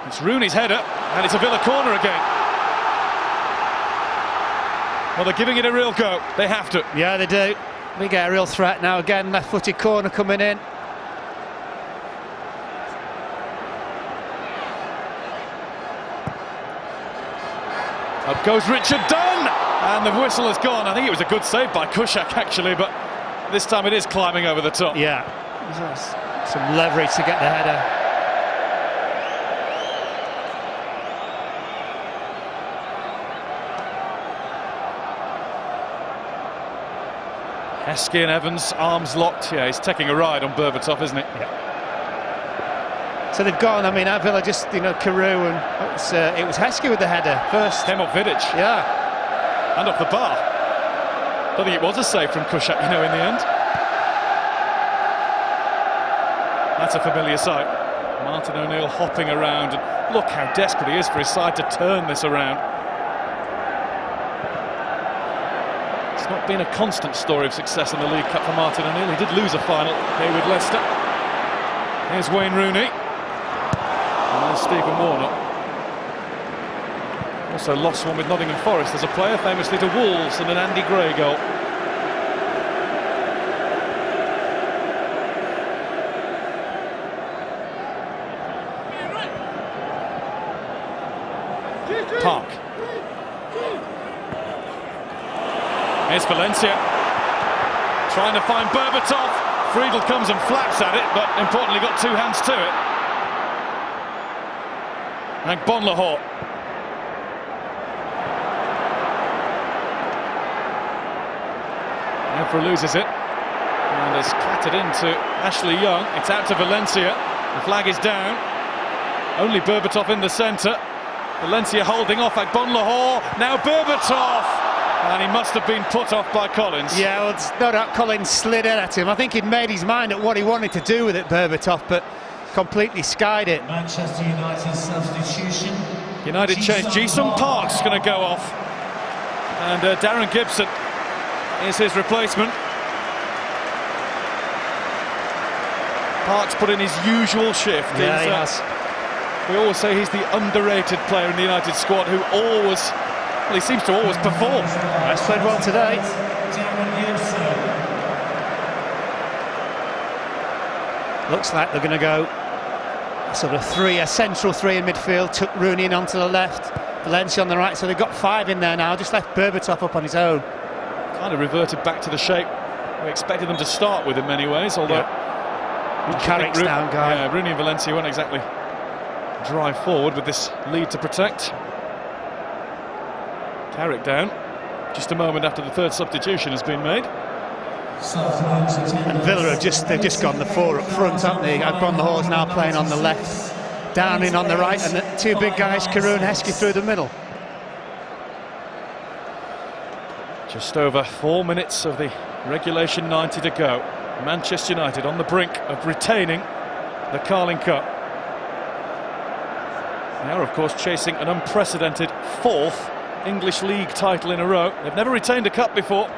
It's Rooney's header, and it's a Villa corner again. Well, they're giving it a real go. They have to. Yeah, they do. We get a real threat now. Again, left-footed corner coming in. Up goes Richard Dunn, and the whistle has gone. I think it was a good save by Kuszczak actually, but this time it is climbing over the top. Yeah, some leverage to get the header. Heskey and Evans, arms locked. Yeah, he's taking a ride on Berbatov, isn't it? Yeah. So they've gone. I mean, Villa just, Carew, and it was Heskey with the header first. Came off Vidic. Yeah. And off the bar. Don't think it was a save from Kuszczak, in the end. That's a familiar sight. Martin O'Neill hopping around, and look how desperate he is for his side to turn this around. not been a constant story of success in the League Cup for Martin O'Neill. He did lose a final here with Leicester. Here's Wayne Rooney. And there's Stephen Warnock. Also lost one with Nottingham Forest as a player, famously to Wolves and an Andy Gray goal. Park. Here's Valencia. Trying to find Berbatov. Friedel comes and flaps at it, but importantly got two hands to it. And Bonlahor. Evra loses it. And has clattered into Ashley Young. It's out to Valencia. The flag is down. Only Berbatov in the centre. Valencia holding off Bonlahor. Now Berbatov! And he must have been put off by Collins. Yeah, well, it's no doubt Collins slid in at him. I think he'd made his mind at what he wanted to do with it, Berbatov, but completely skied it. Manchester United substitution. United change. Ji-sung Park's going to go off. And Darren Gibson is his replacement. Park's put in his usual shift. Yeah, he has. We always say he's the underrated player in the United squad who always, well, he seems to always perform. He's played well today. Looks like they're going to go sort of a central three in midfield. Took Rooney in onto the left, Valencia on the right, so they've got five in there now. Just left Berbatov up on his own. Kind of reverted back to the shape we expected them to start with in many ways, although Carrick's down, guy. Yeah, Rooney and Valencia won't exactly drive forward with this lead to protect. Carrick down just a moment after the third substitution has been made. And Villa have they've just gone the four up front, haven't they? Bonlahor's now playing on the left, down in on the right, and the two big guys, Carew and Heskey, through the middle. Just over 4 minutes of the regulation 90 to go. Manchester United on the brink of retaining the Carling Cup. They are, of course, chasing an unprecedented fourth English League title in a row. They've never retained a cup before.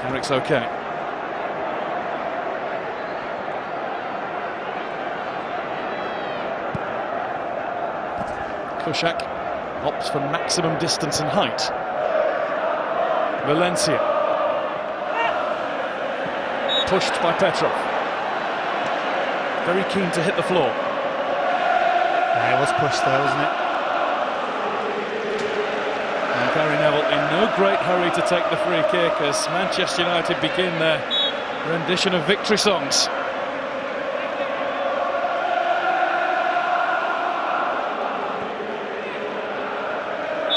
Carrick's okay. Kuszak opts for maximum distance and height. Valencia. Pushed by Petrov. Very keen to hit the floor. Yeah, it was pushed there, wasn't it? And Gary Neville in no great hurry to take the free kick as Manchester United begin their rendition of victory songs.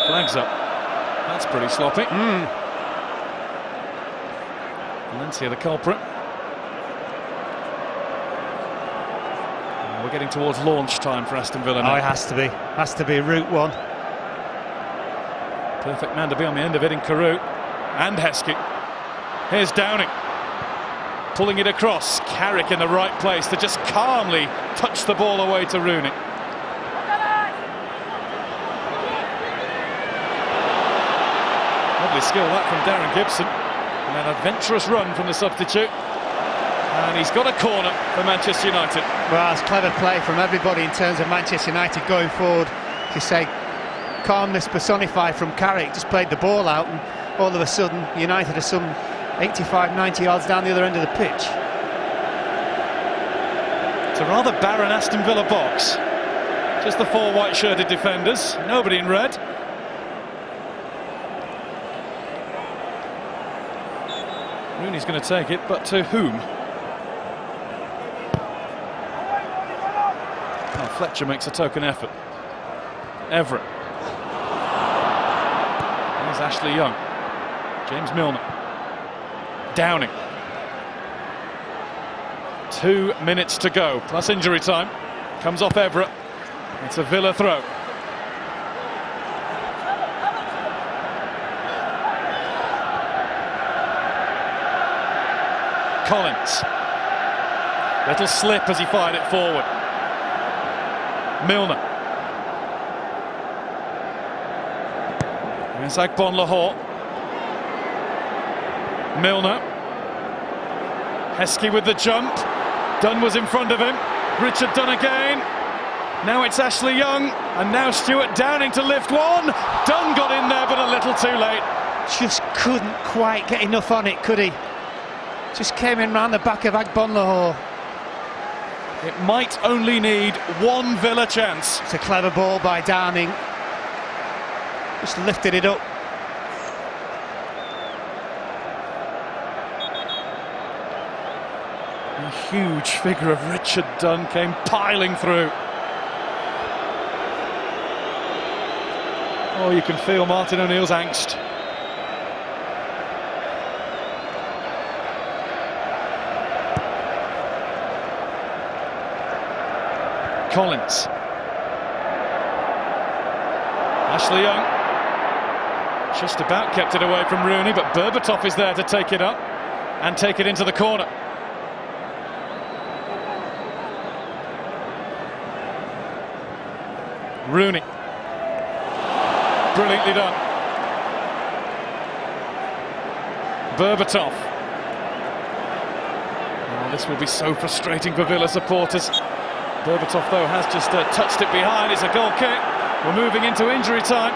Flags up. That's pretty sloppy. Valencia the culprit. We're getting towards launch time for Aston Villa now. Oh, it has to be. Has to be route one. Perfect man to be on the end of it in Carew and Heskey. Here's Downing. Pulling it across. Carrick in the right place to just calmly touch the ball away to Rooney. Lovely skill that from Darren Gibson. And an adventurous run from the substitute. And he's got a corner for Manchester United. Well, it's clever play from everybody in terms of Manchester United going forward. To say, calmness personified from Carrick, just played the ball out, and all of a sudden United are some 85-90 yards down the other end of the pitch. It's a rather barren Aston Villa box. Just the four white-shirted defenders, nobody in red. Rooney's going to take it, but to whom? Oh, Fletcher makes a token effort. Everett. There's Ashley Young. James Milner. Downing. 2 minutes to go, plus injury time. Comes off Everett. It's a Villa throw. Collins. Little slip as he fired it forward. Milner. There's Agbonlahor. Milner. Heskey with the jump. Dunn was in front of him. Richard Dunn again. Now it's Ashley Young, and now Stuart Downing to lift one. Dunn got in there, but a little too late. Just couldn't quite get enough on it, could he? Just came in round the back of Agbonlahor. It might only need one Villa chance. It's a clever ball by Downing. Just lifted it up. A huge figure of Richard Dunn came piling through. Oh, you can feel Martin O'Neill's angst. Collins. Ashley Young. Just about kept it away from Rooney, but Berbatov is there to take it up and take it into the corner. Rooney. Brilliantly done. Berbatov. Oh, this will be so frustrating for Villa supporters. Berbatov, though, has just touched it behind. It's a goal kick. We're moving into injury time.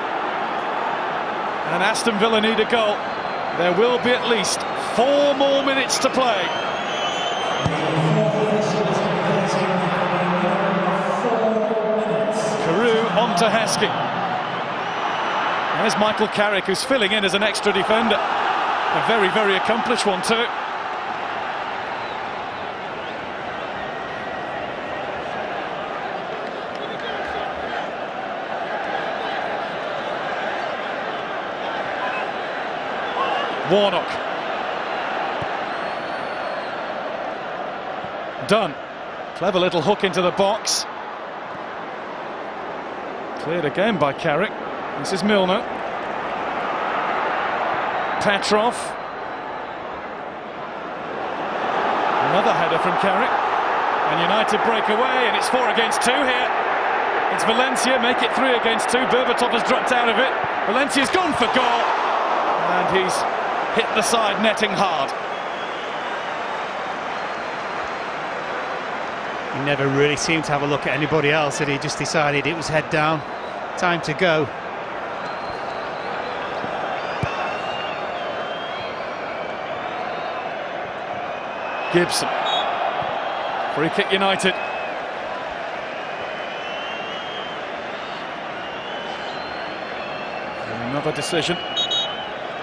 And Aston Villa need a goal. There will be at least 4 more minutes to play. Carew on to Heskey. There's Michael Carrick, who's filling in as an extra defender. A very, very accomplished one too. Warnock. Dunn. Clever little hook into the box. Cleared again by Carrick. This is Milner. Petrov. Another header from Carrick. And United break away, and it's 4 against 2 here. It's Valencia, make it 3 against 2. Berbatov has dropped out of it. Valencia's gone for goal. And he's hit the side netting hard. He never really seemed to have a look at anybody else, and he just decided it was head down. Time to go. Gibson. Free kick United. And another decision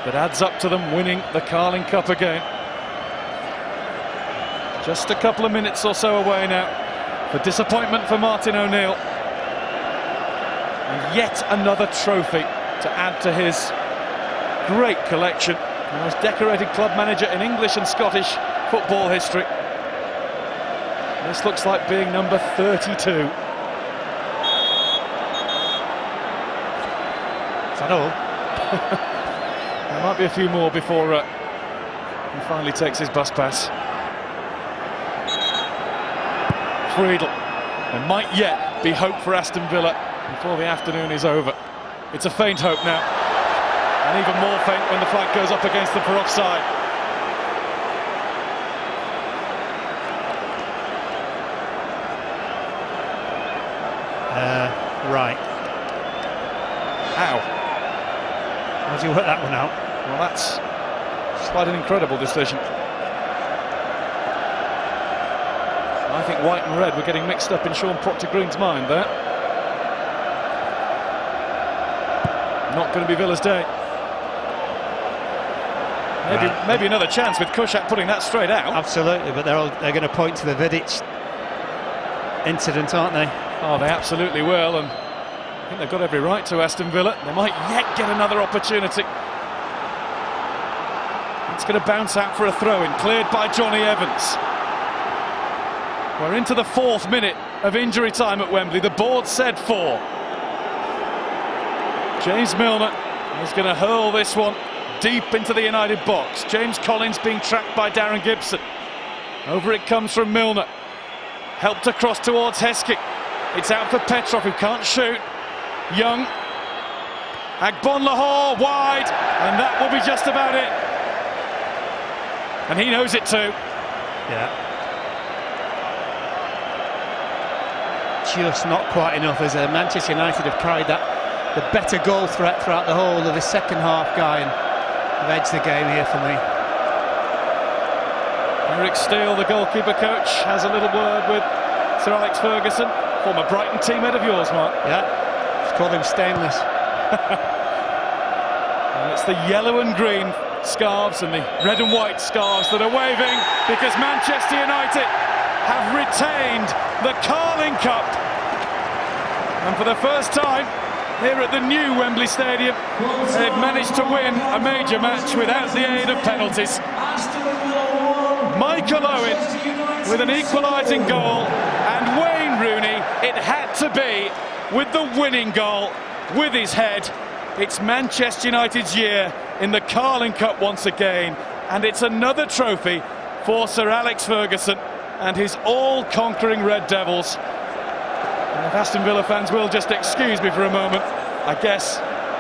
that adds up to them winning the Carling Cup again. Just a couple of minutes or so away now for disappointment for Martin O'Neill. And yet another trophy to add to his great collection. The most decorated club manager in English and Scottish football history. This looks like being number 32. Is that all? There might be a few more before he finally takes his bus pass. Friedel. There might yet be hope for Aston Villa before the afternoon is over. It's a faint hope now. And even more faint when the flag goes up against them for offside. Right. How? How do you work that one out? Well, that's quite an incredible decision. I think white and red were getting mixed up in Sean Proctor-Green's mind there. Not going to be Villa's day. Maybe another chance with Kushak putting that straight out. Absolutely, but they're going to point to the Vidic incident, aren't they? Oh, they absolutely will, and I think they've got every right to. Aston Villa. They might yet get another opportunity. It's going to bounce out for a throw-in, cleared by Johnny Evans. We're into the 4th minute of injury time at Wembley. The board said 4. James Milner is going to hurl this one deep into the United box. James Collins being trapped by Darren Gibson. Over it comes from Milner. Helped across towards Heskey. It's out for Petrov, who can't shoot. Young. Agbon Lahore wide, and that will be just about it. And he knows it too. Yeah. Just not quite enough, as Manchester United have carried the better goal threat throughout the whole of the second half, Guy, and have edged the game here for me. Eric Steele, the goalkeeper coach, has a little word with Sir Alex Ferguson, former Brighton teammate of yours, Mark. Yeah, just call him Stainless. And it's the yellow and green scarves and the red and white scarves that are waving, because Manchester United have retained the Carling Cup. And for the first time here at the new Wembley Stadium, they've managed to win a major match without the aid of penalties. Michael Owen with an equalising goal, and Wayne Rooney, it had to be, with the winning goal with his head. It's Manchester United's year in the Carling Cup once again, and it's another trophy for Sir Alex Ferguson and his all-conquering Red Devils. And if Aston Villa fans will just excuse me for a moment, I guess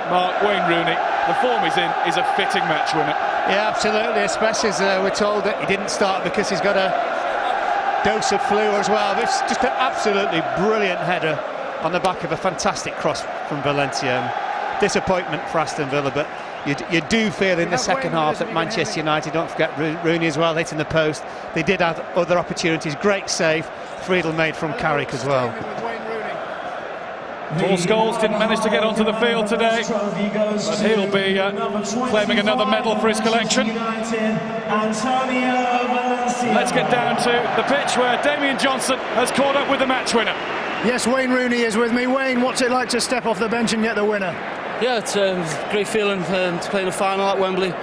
Mark, Wayne Rooney, the form he's in, is a fitting match winner. Yeah, absolutely, especially as we're told that he didn't start because he's got a dose of flu as well. But it's just an absolutely brilliant header on the back of a fantastic cross from Valencia. Disappointment for Aston Villa, but you do feel in the second half that Manchester United, don't forget Rooney as well, hitting the post. They did have other opportunities. Great save Friedel made from Carrick as well. Paul Scholes didn't manage to get onto the field today, but he'll be claiming another medal for his collection. Let's get down to the pitch where Damian Johnson has caught up with the match winner. Yes, Wayne Rooney is with me. Wayne, what's it like to step off the bench and get the winner? Yeah, it's a great feeling to play the final at Wembley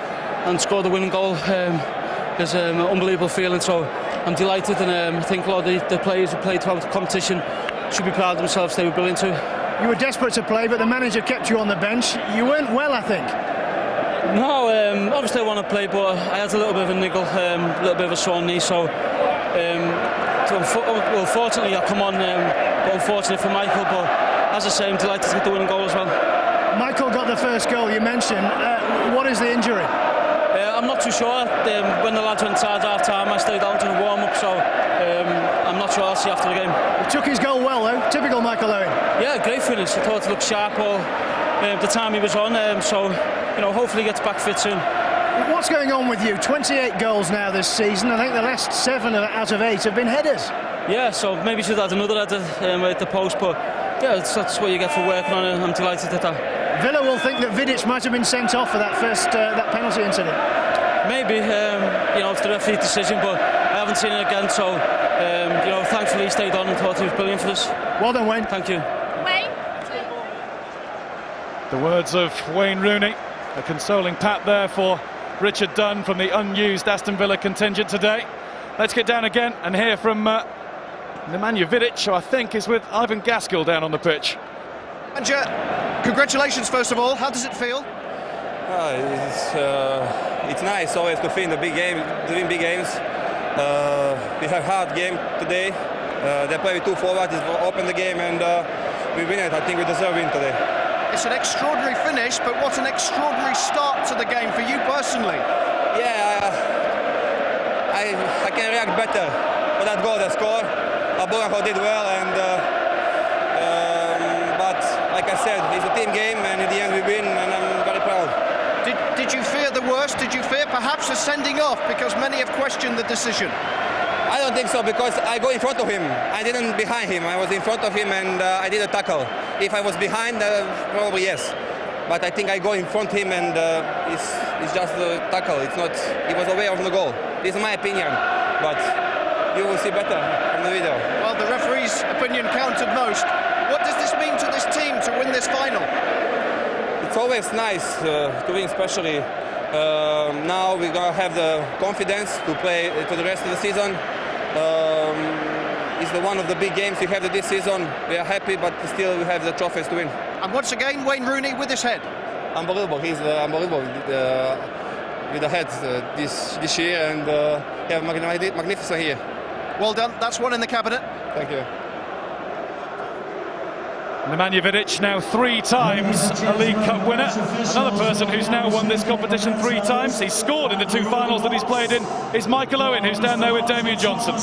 and score the winning goal. It's an unbelievable feeling, so I'm delighted, and I think a lot of the players who played throughout the competition should be proud of themselves. They were brilliant too. You were desperate to play, but the manager kept you on the bench. You weren't well, I think. No, obviously I want to play, but I had a little bit of a niggle, a little bit of a sore knee, so fortunately I come on, but unfortunately for Michael, but as I say, I'm delighted to get the winning goal as well. Michael got the first goal you mentioned. What is the injury? I'm not too sure. When the lads went inside half-time, I stayed out in the warm-up, so I'm not sure. I'll see after the game. He took his goal well, though. Typical Michael Owen. Yeah, great finish. I thought he looked sharp all the time he was on, so hopefully he gets back fit soon. What's going on with you? 28 goals now this season. I think the last 7 out of 8 have been headers. Yeah, so maybe should add another header at the post, but yeah, that's what you get for working on it, and I'm delighted at that. Villa will think that Vidic might have been sent off for that first that penalty incident. Maybe, it's the referee's decision, but I haven't seen it again, so thankfully he stayed on and thought he was brilliant for this. Well done, Wayne. Thank you. Wayne. The words of Wayne Rooney, a consoling pat there for Richard Dunn from the unused Aston Villa contingent today. Let's get down again and hear from Nemanja Vidic, who I think is with Ivan Gaskell down on the pitch. Congratulations, first of all. How does it feel? It's nice always to win the big game, doing big games. We have hard game today. They play with 2 forwards, open the game, and we win it. I think we deserve win today. It's an extraordinary finish, but what an extraordinary start to the game for you personally. Yeah, I can react better for that goal they scored. Aburanko did well, but like I said, it's a team game, and in the end we win, and I'm very proud. Did you fear the worst? Did you fear perhaps a sending off, because many have questioned the decision? I don't think so, because I go in front of him. I didn't behind him. I was in front of him, and I did a tackle. If I was behind, probably yes. But I think I go in front of him, and it's just a tackle. It's not. He was away from the goal. This is my opinion, but you will see better from the video. Well, the referee's opinion counted most. What does this mean to this team to win this final? It's always nice to win, especially now we're going to have the confidence to play to the rest of the season. It's one of the big games we have this season. We are happy, but still we have the trophies to win. And once again, Wayne Rooney with his head. Unbelievable. He's unbelievable with the head this year, and yeah, magnificent here. Well done. That's one in the cabinet. Thank you. Nemanja Vidic now 3 times a League Cup winner. Another person who's now won this competition 3 times. He's scored in the 2 finals that he's played in is Michael Owen, who's down there with Damien Johnson.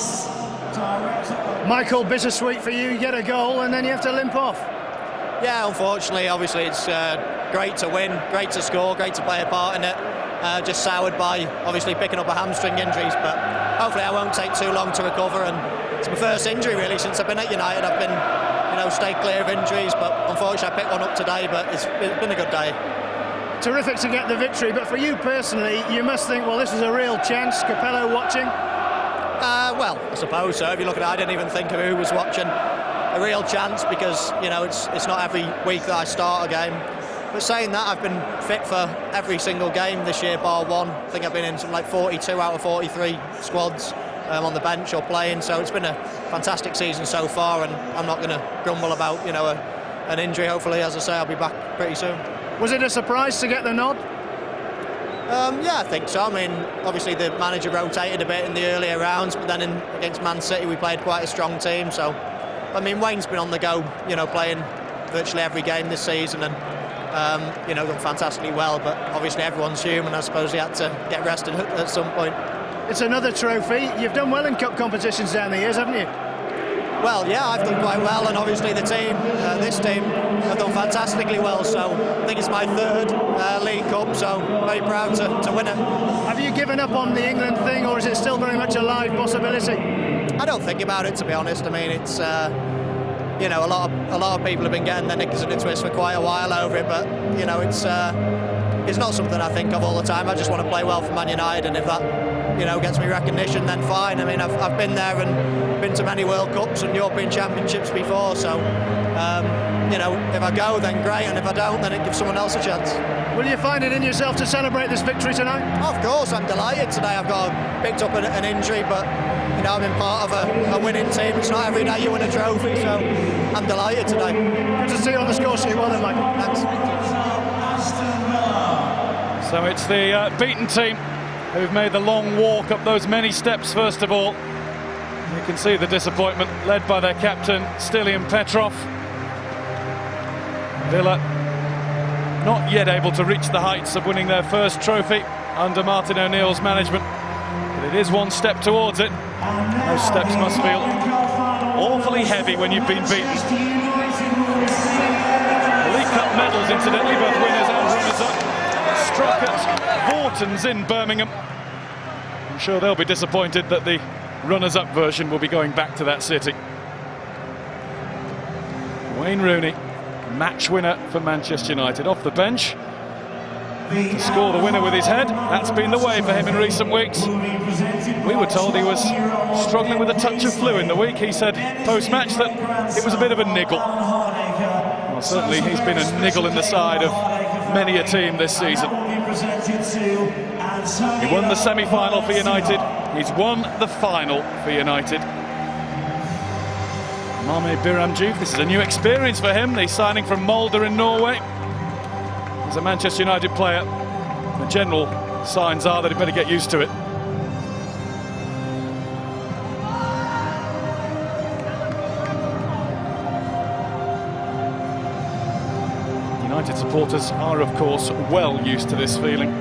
Michael, bittersweet for you. You get a goal and then you have to limp off. Yeah, unfortunately, obviously it's great to win, great to score, great to play a part in it. Just soured by obviously picking up a hamstring injuries, but hopefully I won't take too long to recover. And it's my first injury really since I've been at United. I've been, stayed clear of injuries, but unfortunately I picked one up today. But it's been a good day. Terrific to get the victory, but for you personally, you must think, well, this is a real chance. Capello watching. Well, I suppose so. If you look at it, I didn't even think of who was watching. A real chance because it's not every week that I start a game. But saying that, I've been fit for every single game this year, bar one. I think I've been in something like 42 out of 43 squads on the bench or playing. So it's been a fantastic season so far, and I'm not going to grumble about an injury. Hopefully, as I say, I'll be back pretty soon. Was it a surprise to get the nod? Yeah, I think so. I mean, obviously the manager rotated a bit in the earlier rounds, but then against Man City we played quite a strong team. So, I mean, Wayne's been on the go, playing virtually every game this season and, done fantastically well. But obviously everyone's human. I suppose he had to get rested at some point. It's another trophy. You've done well in cup competitions down the years, haven't you? Well, yeah, I've done quite well, and obviously the team, this team, have done fantastically well. So I think it's my 3rd League Cup, so very proud to win it. Have you given up on the England thing, or is it still very much a live possibility? I don't think about it, to be honest. I mean, it's a lot of people have been getting their knickers in a twist for quite a while over it, but it's not something I think of all the time. I just want to play well for Man United, and if that gets me recognition, then fine. I mean, I've been there and been to many World Cups and European Championships before, so if I go, then great, and if I don't, then it gives someone else a chance. Will you find it in yourself to celebrate this victory tonight? Of course, I'm delighted today. I've picked up an injury, but I'm in part of a winning team. It's not every day you win a trophy, so I'm delighted today. Good to see you on the score sheet. Well done, Michael. Thanks. So it's the beaten team who've made the long walk up those many steps first of all. You can see the disappointment led by their captain, Stilian Petrov. Villa not yet able to reach the heights of winning their first trophy under Martin O'Neill's management, but it is one step towards it. Those steps must feel awfully heavy when you've been beaten. The League Cup medals, incidentally, both winners and runners-up, struck at Vorton's in Birmingham. I'm sure they'll be disappointed that the runners-up version will be going back to that city. Wayne Rooney, match winner for Manchester United, off the bench to score the winner with his head. That's been the way for him in recent weeks. We were told he was struggling with a touch of flu in the week. He said post-match that it was a bit of a niggle. Well, certainly he's been a niggle in the side of many a team this season. He won the semi-final for United. He's won the final for United. Mame Biramjuv, this is a new experience for him, the signing from Molde in Norway. As a Manchester United player, the general signs are that he'd better get used to it. United supporters are, of course, well used to this feeling.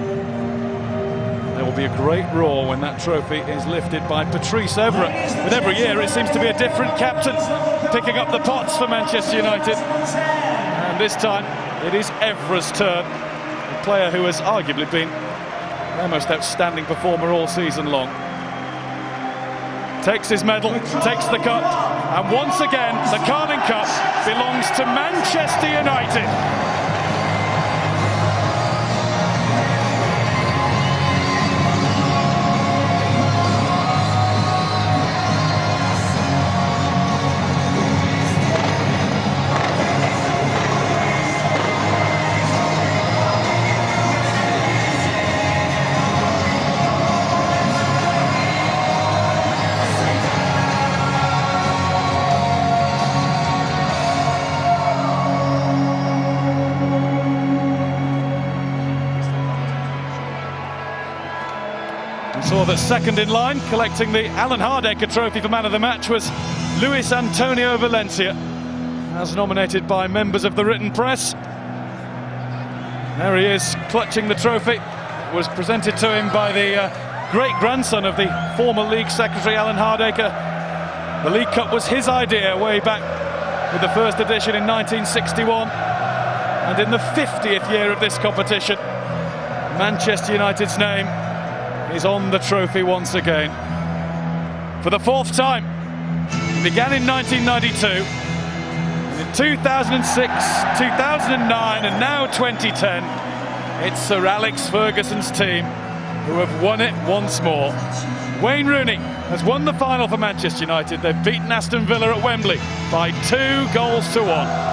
There will be a great roar when that trophy is lifted by Patrice Evra. With every year, it seems to be a different captain picking up the pots for Manchester United. And this time, it is Evra's turn. A player who has arguably been their most outstanding performer all season long. Takes his medal, takes the cup, and once again, the Carling Cup belongs to Manchester United. Saw that second in line, collecting the Alan Hardaker trophy for man of the match, was Luis Antonio Valencia. as nominated by members of the written press. There he is, clutching the trophy. It was presented to him by the great-grandson of the former league secretary, Alan Hardacre. The League Cup was his idea way back with the first edition in 1961. And in the 50th year of this competition, Manchester United's name is on the trophy once again. For the fourth time. It began in 1992, and in 2006, 2009 and now 2010, it's Sir Alex Ferguson's team who have won it once more. Wayne Rooney has won the final for Manchester United. They've beaten Aston Villa at Wembley by 2 goals to 1.